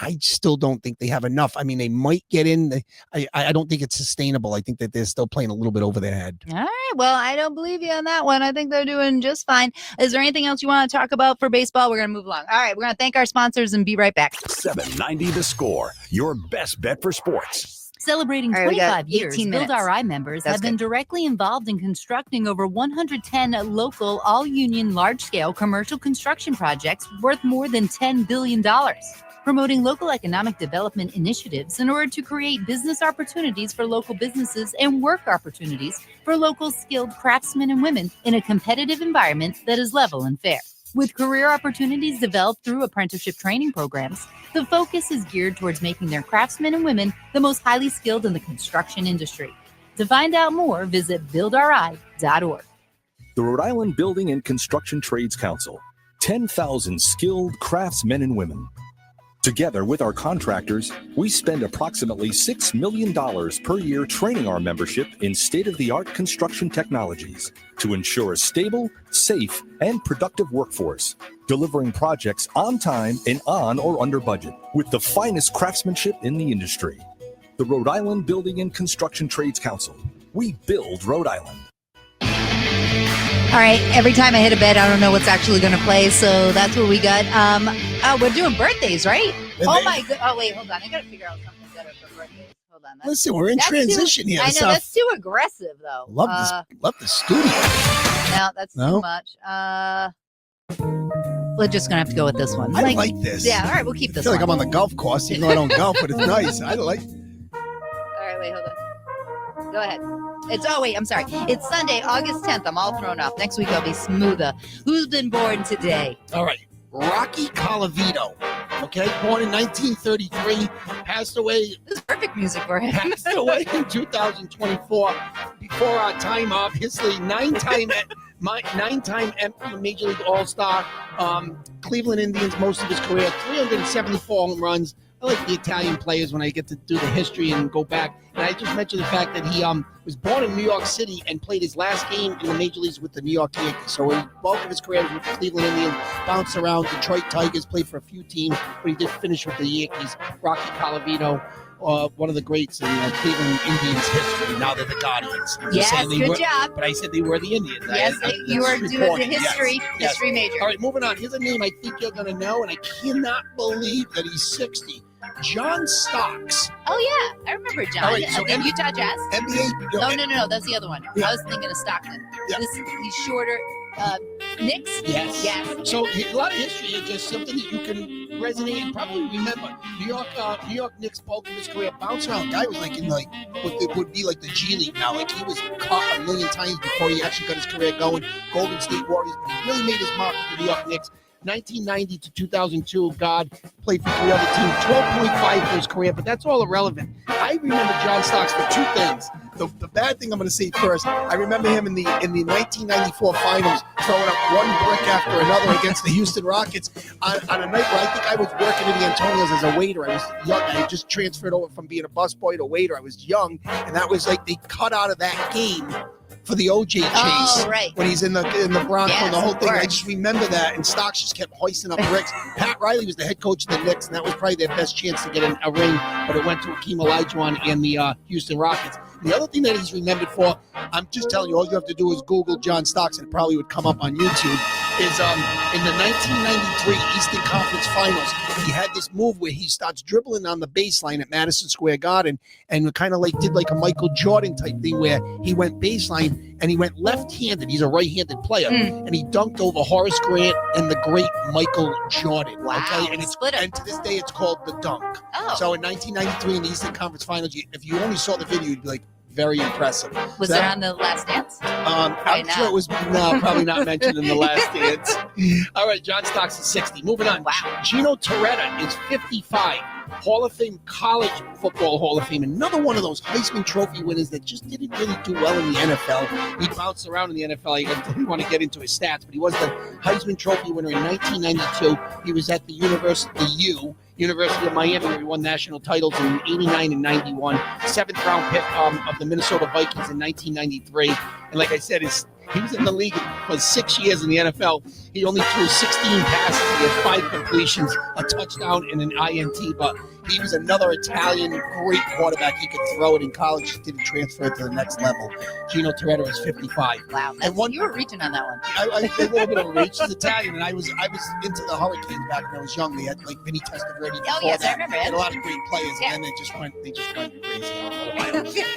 I still don't think they have enough. I mean, they might get in. I don't think it's sustainable. I think that they're still playing a little bit over their head. All right. Well, I don't believe you on that one. I think they're doing just fine. Is there anything else you want to talk about for baseball? We're going to move along. All right. We're going to thank our sponsors and be right back. 790 The Score, your best bet for sports. Celebrating 25 years, Build RI members have been directly involved in constructing over 110 local, all-union, large-scale commercial construction projects worth more than $10 billion. promoting local economic development initiatives in order to create business opportunities for local businesses and work opportunities for local skilled craftsmen and women in a competitive environment that is level and fair. With career opportunities developed through apprenticeship training programs, the focus is geared towards making their craftsmen and women the most highly skilled in the construction industry. To find out more, visit buildri.org. The Rhode Island Building and Construction Trades Council. 10,000 skilled craftsmen and women. Together with our contractors, we spend approximately $6 million per year training our membership in state-of-the-art construction technologies to ensure a stable, safe, and productive workforce, delivering projects on time and on or under budget with the finest craftsmanship in the industry. The Rhode Island Building and Construction Trades Council. We build Rhode Island. All right, every time I hit a bet, I don't know what's actually going to play, so that's what we got. We're doing birthdays, right? Oh, my God. Oh, wait, hold on. I got to figure out something better for birthdays. Hold on. Listen, we're in transition here. I know, that's too aggressive, though. Love the studio. No, that's too much. We're just going to have to go with this one. I like this. Yeah, all right, we'll keep this I feel one. like I'm on the golf course, even though I don't golf, but it's nice. I like. All right, wait, hold on. Go ahead. I'm sorry. It's Sunday, August 10th. I'm all thrown off. Next week I'll be smoother. Who's been born today? All right. Rocky Colavito. Okay, born in 1933, passed away. This is perfect music for him. Passed away in 2024. Before our time, obviously, nine-time Major League All-Star. Cleveland Indians most of his career, 374 home runs. I like the Italian players when I get to do the history and go back. And I just mentioned the fact that he was born in New York City and played his last game in the major leagues with the New York Yankees. So the bulk of his career was with the Cleveland Indians, bounced around Detroit Tigers, played for a few teams, but he did finish with the Yankees. Rocky Colavito, one of the greats in Cleveland Indians history. Now they're the Guardians. Yes, good job. But I said they were the Indians. Yes, you are doing the history major. All right, moving on. Here's a name I think you're going to know, and I cannot believe that he's 60. John Stocks. Oh, yeah. I remember John. All right, so Utah Jazz? NBA. No. That's the other one. Yeah. I was thinking of Stockton. Yeah. He's shorter. Knicks? Yes. So a lot of history here, just something that you can resonate and probably remember. New York Knicks, bulk of his career, bounce around. Guy was like in what would be like the G League now. Like he was caught a million times before he actually got his career going. Golden State Warriors, but he really made his mark with the New York Knicks. 1990 to 2002, God played for 3 other teams, 12.5 for his career, but that's all irrelevant. I remember John Stocks for 2 things. The bad thing I'm going to say first, I remember him in the 1994 finals throwing up one brick after another against the Houston Rockets on a night where I think I was working at the Antonios as a waiter. I was young. I had just transferred over from being a busboy to waiter. I was young, and that was like they cut out of that game for the OJ chase. Oh, right. When he's in the Bronx and the whole thing. Of course. I just remember that, and Stocks just kept hoisting up bricks. Pat Riley was the head coach of the Knicks, and that was probably their best chance to get a ring, but it went to Hakeem Olajuwon and the Houston Rockets. And the other thing that he's remembered for, I'm just telling you, all you have to do is Google John Stocks, and it probably would come up on YouTube, is in the 1993 Eastern Conference Finals, he had this move where he starts dribbling on the baseline at Madison Square Garden and kind of like did like a Michael Jordan type thing where he went baseline and he went left-handed. He's a right-handed player, and he dunked over Horace Grant and the great Michael Jordan. Wow. Okay, and to this day it's called the dunk. Oh. So in 1993 in the Eastern Conference Finals, if you only saw the video, you'd be like, very impressive. Was it on the Last Dance? I'm sure it was probably not mentioned in the Last Dance. All right, John Stocks is 60. Moving on. Wow. Gino Torretta is 55. Hall of Fame, College Football Hall of Fame. Another one of those Heisman Trophy winners that just didn't really do well in the NFL. He bounced around in the NFL. I didn't want to get into his stats, but he was the Heisman Trophy winner in 1992. He was at the University of Miami, where he won national titles in 89 and 91. 7th round pick of the Minnesota Vikings in 1993. And like I said, he was in the league for 6 years in the NFL. He only threw 16 passes. He had 5 completions, a touchdown, and an INT. But He was another Italian great quarterback. He could throw it in college. Just didn't transfer it to the next level. Gino Toretto is 55. Wow, you were reaching on that one. I a little bit of a reach. He's Italian, and I was into the Hurricanes back when I was young. They had like Vinny Testaverde. Oh yes, I remember. They had a lot of great players, and then they just went crazy.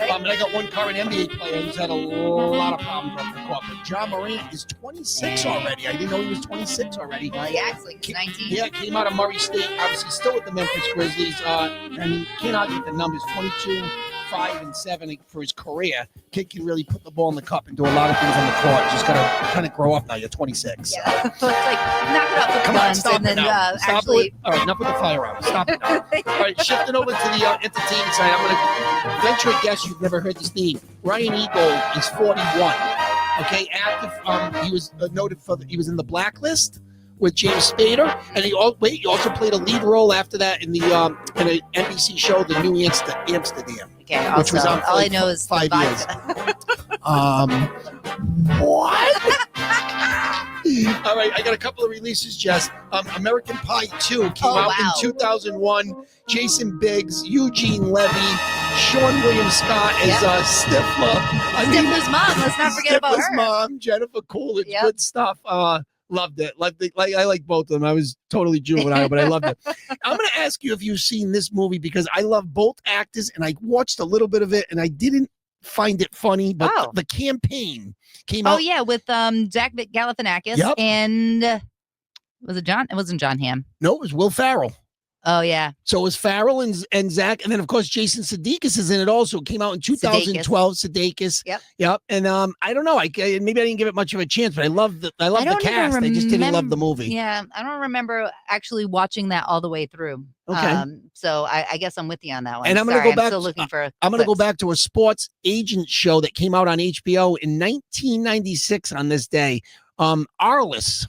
And I got one current NBA player who's had a lot of problems off the court. But John Morant is 26 already. I didn't know he was 26 already. Well, he acts like he's 19. Yeah, came out of Murray State. Obviously, still with the Memphis Grizzlies. I mean, can't argue with the numbers. 22, 5, and 7 for his career. Kid can really put the ball in the cup and do a lot of things on the court. Just gotta kind of grow up now. You're 26. Yeah, so it's like knock it off with Come on, stop it now. Stop actually. all right, enough with the firearms. Stop it now. All right, shifting over to the entertainment side. I'm going to venture a guess you've never heard this name. Ryan Eagle is 41. Okay, active. He was noted for he was in the Blacklist with James Spader, and he also played a lead role after that in the in an NBC show, The New Amsterdam. Okay, which was on all I know is 5 years. What? All right, I got a couple of releases, Jess. American Pie 2 came out in 2001. Jason Biggs, Eugene Levy, Sean William Scott as Stifler. Stifler's mom. Let's not forget about her. Stifler's mom, Jennifer Coolidge. Yep. Good stuff. Loved it. I like both of them. I was totally juvenile, but I loved it. I'm going to ask you if you've seen this movie because I love both actors, and I watched a little bit of it, and I didn't find it funny, but the campaign came out. Oh yeah, with Zach Galifianakis and was it John? It wasn't John Hamm. No, it was Will Ferrell. Oh yeah. So it was Farrell and Zach, and then of course Jason Sudeikis is in it also. It came out in 2012. Sudeikis. Yep. And I don't know. Maybe I didn't give it much of a chance, but I love the cast. I just didn't love the movie. Yeah, I don't remember actually watching that all the way through. Okay. So I guess I'm with you on that one. And I'm going to go back. Still looking for. I'm going to go back to a sports agent show that came out on HBO in 1996 on this day. Arliss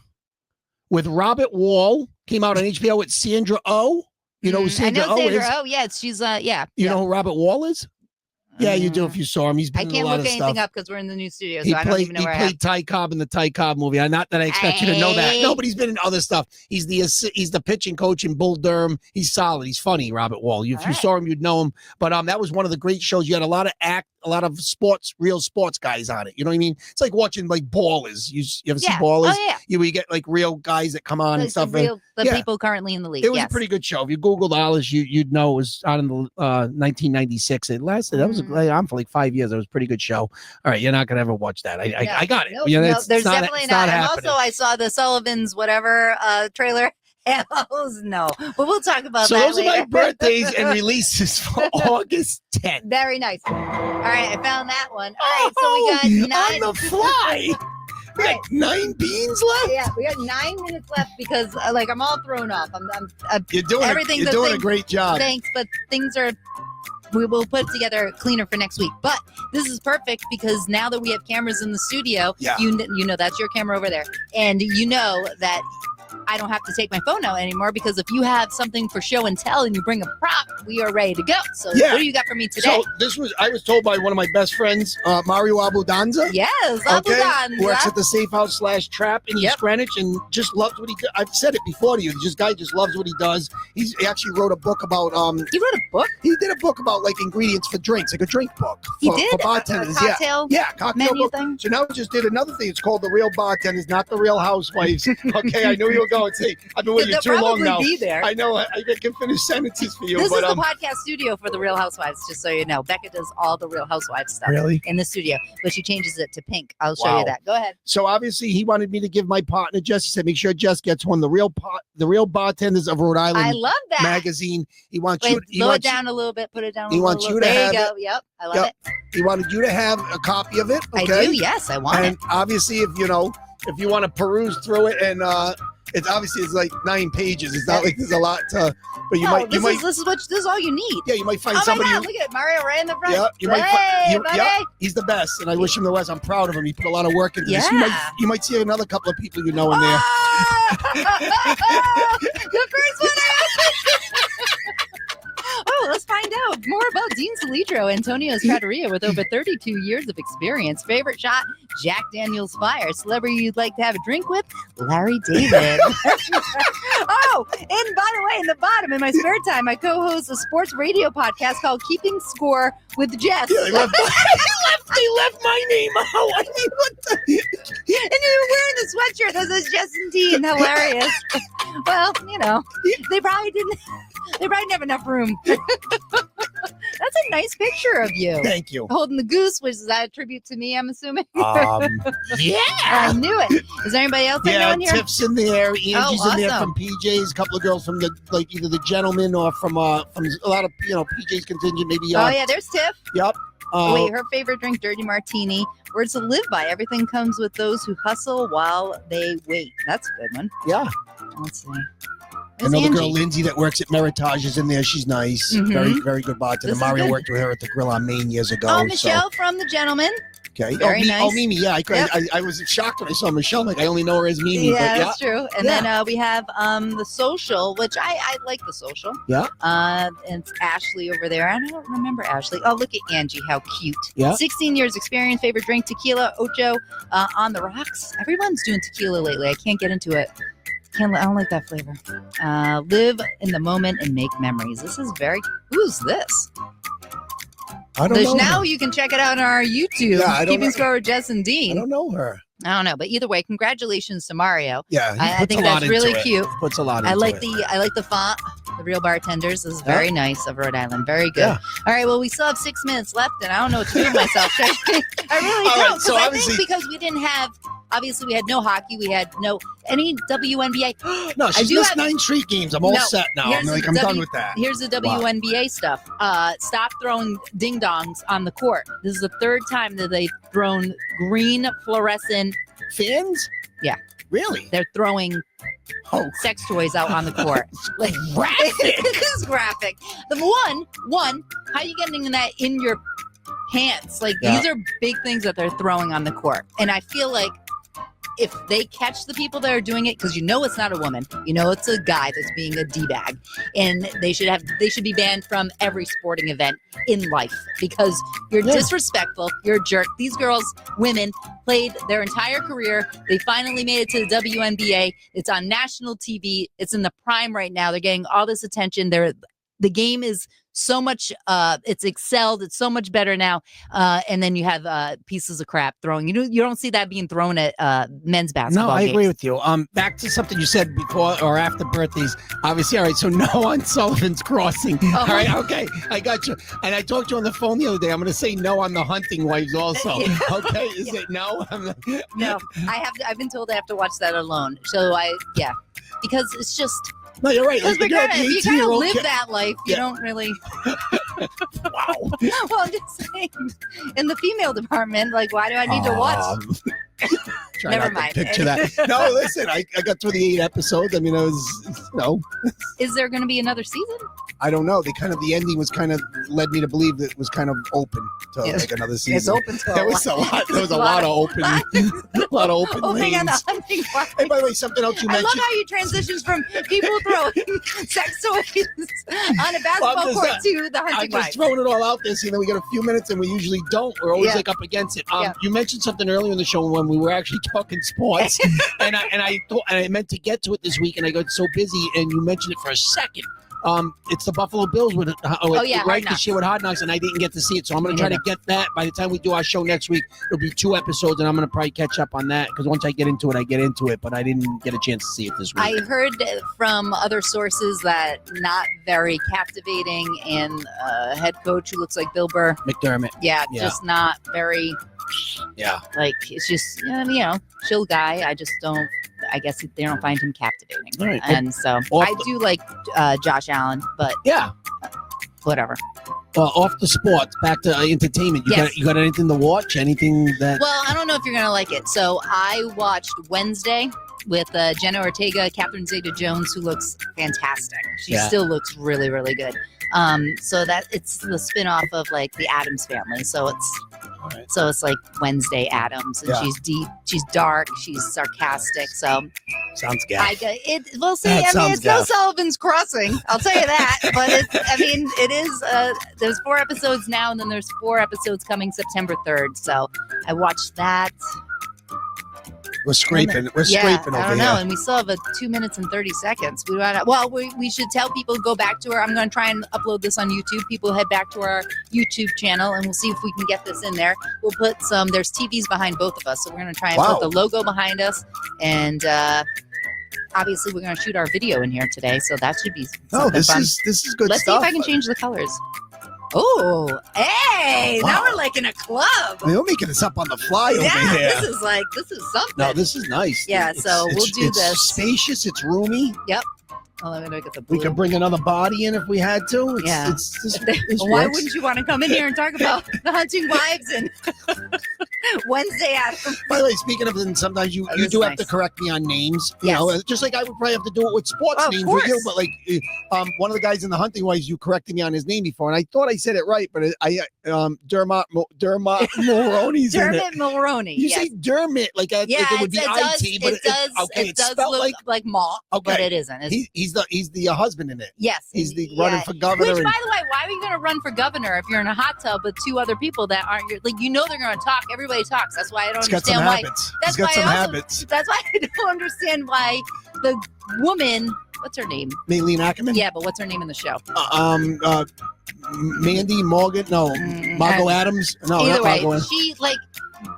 with Robert Wall came out on HBO with Sandra Oh. You know who Sandra I know Oh Sandra is? Oh, yeah, she's You know who Robert Wall is? Yeah, you do if you saw him. He's been I in can't a lot look of anything stuff. up because we're in the new studio, so He I don't even know where I am. played Ty Cobb in the Ty Cobb movie. Not that I expect you to know that. No, but he's been in other stuff. He's the pitching coach in Bull Durham. He's solid. He's funny, Robert Wall. If you saw him, you'd know him. But that was one of the great shows. You had a lot of real sports guys on it. You know what I mean? It's like watching like Ballers. You ever see Ballers? Oh, yeah. You get like real guys that come on and stuff. The people currently in the league. It was a pretty good show. If you Googled Arliss, you'd know it was on in the 1996. It lasted. That was on for like 5 years. It was a pretty good show. All right, you're not gonna ever watch that. I got it. Nope, You know, nope, there's definitely not. And happening. also, I saw the Sullivan's whatever trailer. No, but we'll talk about so that. Those are my birthdays and releases for August 10th. Very nice. All right, I found that one. All right, so we got 9 on the fly. We got 9 beans left. Yeah, we got 9 minutes left because I'm all thrown off. You're doing a great job. Thanks, but things are. We will put it together cleaner for next week. But this is perfect because now that we have cameras in the studio, you know that's your camera over there, and you know that I don't have to take my phone out anymore because if you have something for show and tell and you bring a prop, we are ready to go. So what do you got for me today? So I was told by one of my best friends, Mario Abudanza. Yes, Abudanza. Works at the Safe House /Trap in East Greenwich and just loves what he does. I've said it before to you. This guy just loves what he does. He actually wrote a book about He wrote a book? He did a book about like ingredients for drinks, like a drink book. He did? For bartenders. A cocktail cocktail menu book. thing? So now we just did another thing. It's called The Real Bartenders, not The Real Housewives. Okay, I knew you were going to say I've been with you too long now. Be there. I know. I can finish sentences for you. This is the podcast studio for the Real Housewives, just so you know. Becca does all the Real Housewives stuff in the studio, but she changes it to pink. I'll show you that. Go ahead. So obviously he wanted me to give my partner Jess. He said, make sure Jess gets one. The Real Bartenders of Rhode Island. I love that magazine. He wants you. Lower it down a little bit. Put it down. He wants you to have. There you go. Yep. I love it. He wanted you to have a copy of it. Okay? I do. Yes, I want it. And obviously, if you want to peruse through it and. It's like 9 pages. It's not like there's a lot to, but this is all you need. Yeah, you might find somebody. somebody. Look at Mario right in the front. Yeah, you might. He's the best, and I wish him the best. I'm proud of him. He put a lot of work into this. You might see another couple of people in there. The first one. Oh, let's find out more about Dean Salitro, Antonio Estrateria with over 32 years of experience. Favorite shot, Jack Daniels Fire. Celebrity you'd like to have a drink with, Larry David. Oh, and by the way, in the bottom, in my spare time, I co-host a sports radio podcast called Keeping Score with Jess. Yeah, they left my name out. I mean, what the? And you're wearing the sweatshirt that says Jess Dean. Hilarious. Well, they probably didn't have enough room. That's a nice picture of you. Thank you. Holding the goose, which is that a tribute to me, I'm assuming? Yeah. I knew it. Is there anybody else I know in here? Tiff's in there. Angie's awesome. in there from PJ's. A couple of girls from either the Gentleman or from a lot of PJ's contingent. Maybe. Oh yeah, there's Tiff. Yep. Wait, her favorite drink, dirty martini. Words to live by. Everything comes with those who hustle while they wait. That's a good one. Yeah. Let's see. Another girl, Lindsay, that works at Meritage is in there. She's nice. Mhm. Very, very good bartender. Mario worked with her at the Grill on Main years ago. Oh, Michelle from The Gentleman. Okay. Very nice. Oh, Mimi. Yeah, I was shocked when I saw Michelle. Like, I only know her as Mimi. Yeah, that's true. And then we have The Social, which I like The Social. Yeah. And it's Ashley over there. I don't remember Ashley. Oh, look at Angie. How cute. Yeah. 16 years experience. Favorite drink, tequila, ocho, on the rocks. Everyone's doing tequila lately. I can't get into it. I don't like that flavor. Live in the moment and make memories. This is who's this? I don't know. Now you can check it out on our YouTube. Yeah, Keeping Score with Jess and Dean. I don't know her. I don't know, but either way, congratulations to Mario. Yeah, I think that's really cute. Puts a lot into I like it. the font. The Real Bartenders. This is very nice of Rhode Island. Very good. Yeah. All right. Well, we still have 6 minutes left, and I don't know what to do with myself. I really All don't. right, so I obviously- think because we didn't have. Obviously, we had no hockey. We had no any WNBA. No, she's missed 9 straight games. I'm all set now. I'm here's I'm the done with that. Here's the WNBA stuff. Stop throwing ding dongs on the court. This is the 3rd time that they've thrown green fluorescent fans. Yeah, really? They're throwing sex toys out on the court. Like graphic. It is graphic. The one. How are you getting that in your pants? Like these are big things that they're throwing on the court, and I feel like if they catch the people that are doing it, because it's not a woman, it's a guy that's being a D-bag, and they should be banned from every sporting event in life because you're disrespectful, you're a jerk. These girls, women, played their entire career. They finally made it to the WNBA. It's on national TV. It's in the prime right now. They're getting all this attention. The game is so much, it's excelled. It's so much better now. And then you have pieces of crap throwing. You don't see that being thrown at men's basketball. No, I games. agree with you. Back to something you said before or after birthdays. Obviously, all right. So no on Sullivan's Crossing. Oh. All right, okay, I got you. And I talked to you on the phone the other day. I'm going to say no on the Hunting Wives also. Okay, is it no? No, I've been told I have to watch that alone. So because it's just. No, you're right. Because Like, if you kind of live kid. that life, you don't really. Wow. Well, I'm just saying, in the female department, like, why do I need to watch? Try Never not to mind. Picture that. No, listen, I got through the 8 episodes. I mean, it was, Is there going to be another season? I don't know. The ending was kind of led me to believe that it was kind of open to like another season. It's open to There was a lot of open Opening on lanes. the hunting park. Hey, by the way, something else you I love mentioned. how you transitions from people throwing sex toys on a basketball court to the I'm hunting just wife. throwing it all out there. So, we got a few minutes, and we usually don't. We're always like up against it. You mentioned something earlier in the show when we were actually talking sports, and I meant to get to it this week, and I got so busy, and you mentioned it for a second. It's the Buffalo Bills with right this year with Hard Knocks, and I didn't get to see it, so I'm going to try to get that. By the time we do our show next week, it'll be 2 episodes, and I'm going to probably catch up on that because once I get into it, but I didn't get a chance to see it this week. I heard from other sources that not very captivating, and head coach who looks like Bill Burr. McDermott. Yeah, just not very. Yeah. Like, it's just, chill guy. I guess they don't find him captivating. All right. And so I do like Josh Allen, but whatever. Well, off the sports, back to entertainment. You got anything to watch? Anything that? Well, I don't know if you're going to like it. So I watched Wednesday with Jenna Ortega, Catherine Zeta-Jones, who looks fantastic. She still looks really, really good. So that it's the spinoff of like the Addams Family. So it's right. So it's like Wednesday Addams, and Yeah. she's deep, she's dark, she's sarcastic. So Sounds gaff. We'll see. That I mean, sounds it's no gaff. Sullivan's Crossing. I'll tell you that. But it is. There's 4 episodes now, and then there's 4 episodes coming September 3rd. So I watched that. We're scraping. We're scraping over I don't know, here. and we still have a 2 minutes and 30 seconds. We should tell people, go back to I'm going to try and upload this on YouTube. People head back to our YouTube channel, and we'll see if we can get this in there. We'll put there's TVs behind both of us, so we're going to try and put the logo behind us, and obviously we're going to shoot our video in here today, so that should be something fun. This is good Let's stuff. see if I can change the colors. Oh, hey! Now Wow. we're like in a club. We're making this up on the fly over Yeah, here. this is something. No, this is nice. Yeah, so we'll do it's this. Spacious. It's roomy. Yep. Oh, let me look at the blue. We could bring another body in if we had to. Yeah. This Why works. wouldn't you want to come in here and talk about the hunting wives and Wednesday Addams? By the way, speaking of, and sometimes you this do is have to nice. correct me on names. You Yes. know, just like I would probably have to do it with sports Oh, of names with you. course. But like, one of the guys in the hunting wives, you corrected me on his name before, and I thought I said it right, but Dermot Mulroney's in it. Dermot Mulroney. You yes. say Dermot like it would be IT, but it it's does spelled look like malt, but Okay. it isn't. It's, he's the husband in it. yes. He's the running for governor. Which, and- by the way, why are you going to run for governor if you're in a hot tub with 2 other people that aren't your, they're going to talk. Everybody talks. That's why I don't He's got some understand why. habits. That's He's got why some I also- habits. That's why I don't understand why the woman. What's her name? Maylene Ackerman. Yeah, but what's her name in the show? Mandy Morgan. No, Margot Adams. No, Either not way, Margot. she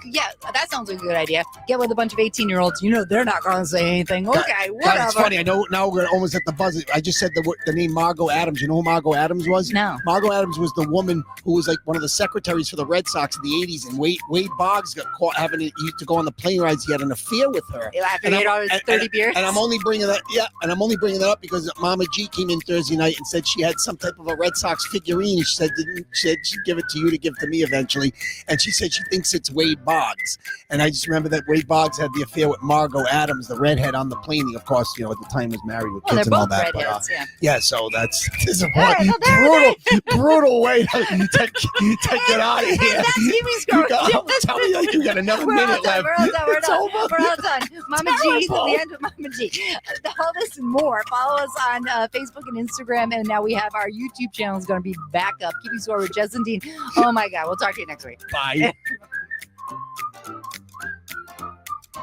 yeah, that sounds like a good idea. Get with a bunch of 18-year-olds. They're not going to say anything. Okay, God, whatever. it's funny. I know now we're almost at the buzzer. I just said the name Margot Adams. You know who Margot Adams was? No. Margot Adams was the woman who was like one of the secretaries for the Red Sox in the 80s. And Wade Boggs got caught having to go on the plane rides. He had an affair with her. After he ate all his 30 beers. And I'm only bringing that. Yeah, and I'm only bringing that up because Mama G came in Thursday night and said she had some type of a Red Sox figurine. She said she'd give it to you to give to me eventually. And she said she thinks it's Wade Boggs. And I just remember that Wade Boggs had the affair with Margot Adams, the redhead on the plane. He, of course, at the time was married with Well, kids they're and all both that. redheads, But, yeah. so that's All right, brutal way to take it out of here. That's Kiwi's girl. Tell me like you got another We're all minute done. left. We're all done. It's over. We're all done. Mama G, Terrible. the end of Mama G. All this and more. Follow us on Facebook and Instagram, and now we have our YouTube channel is going to be back up. Keeping score with Jess and Dean. Oh my God, we'll talk to you next week. Bye.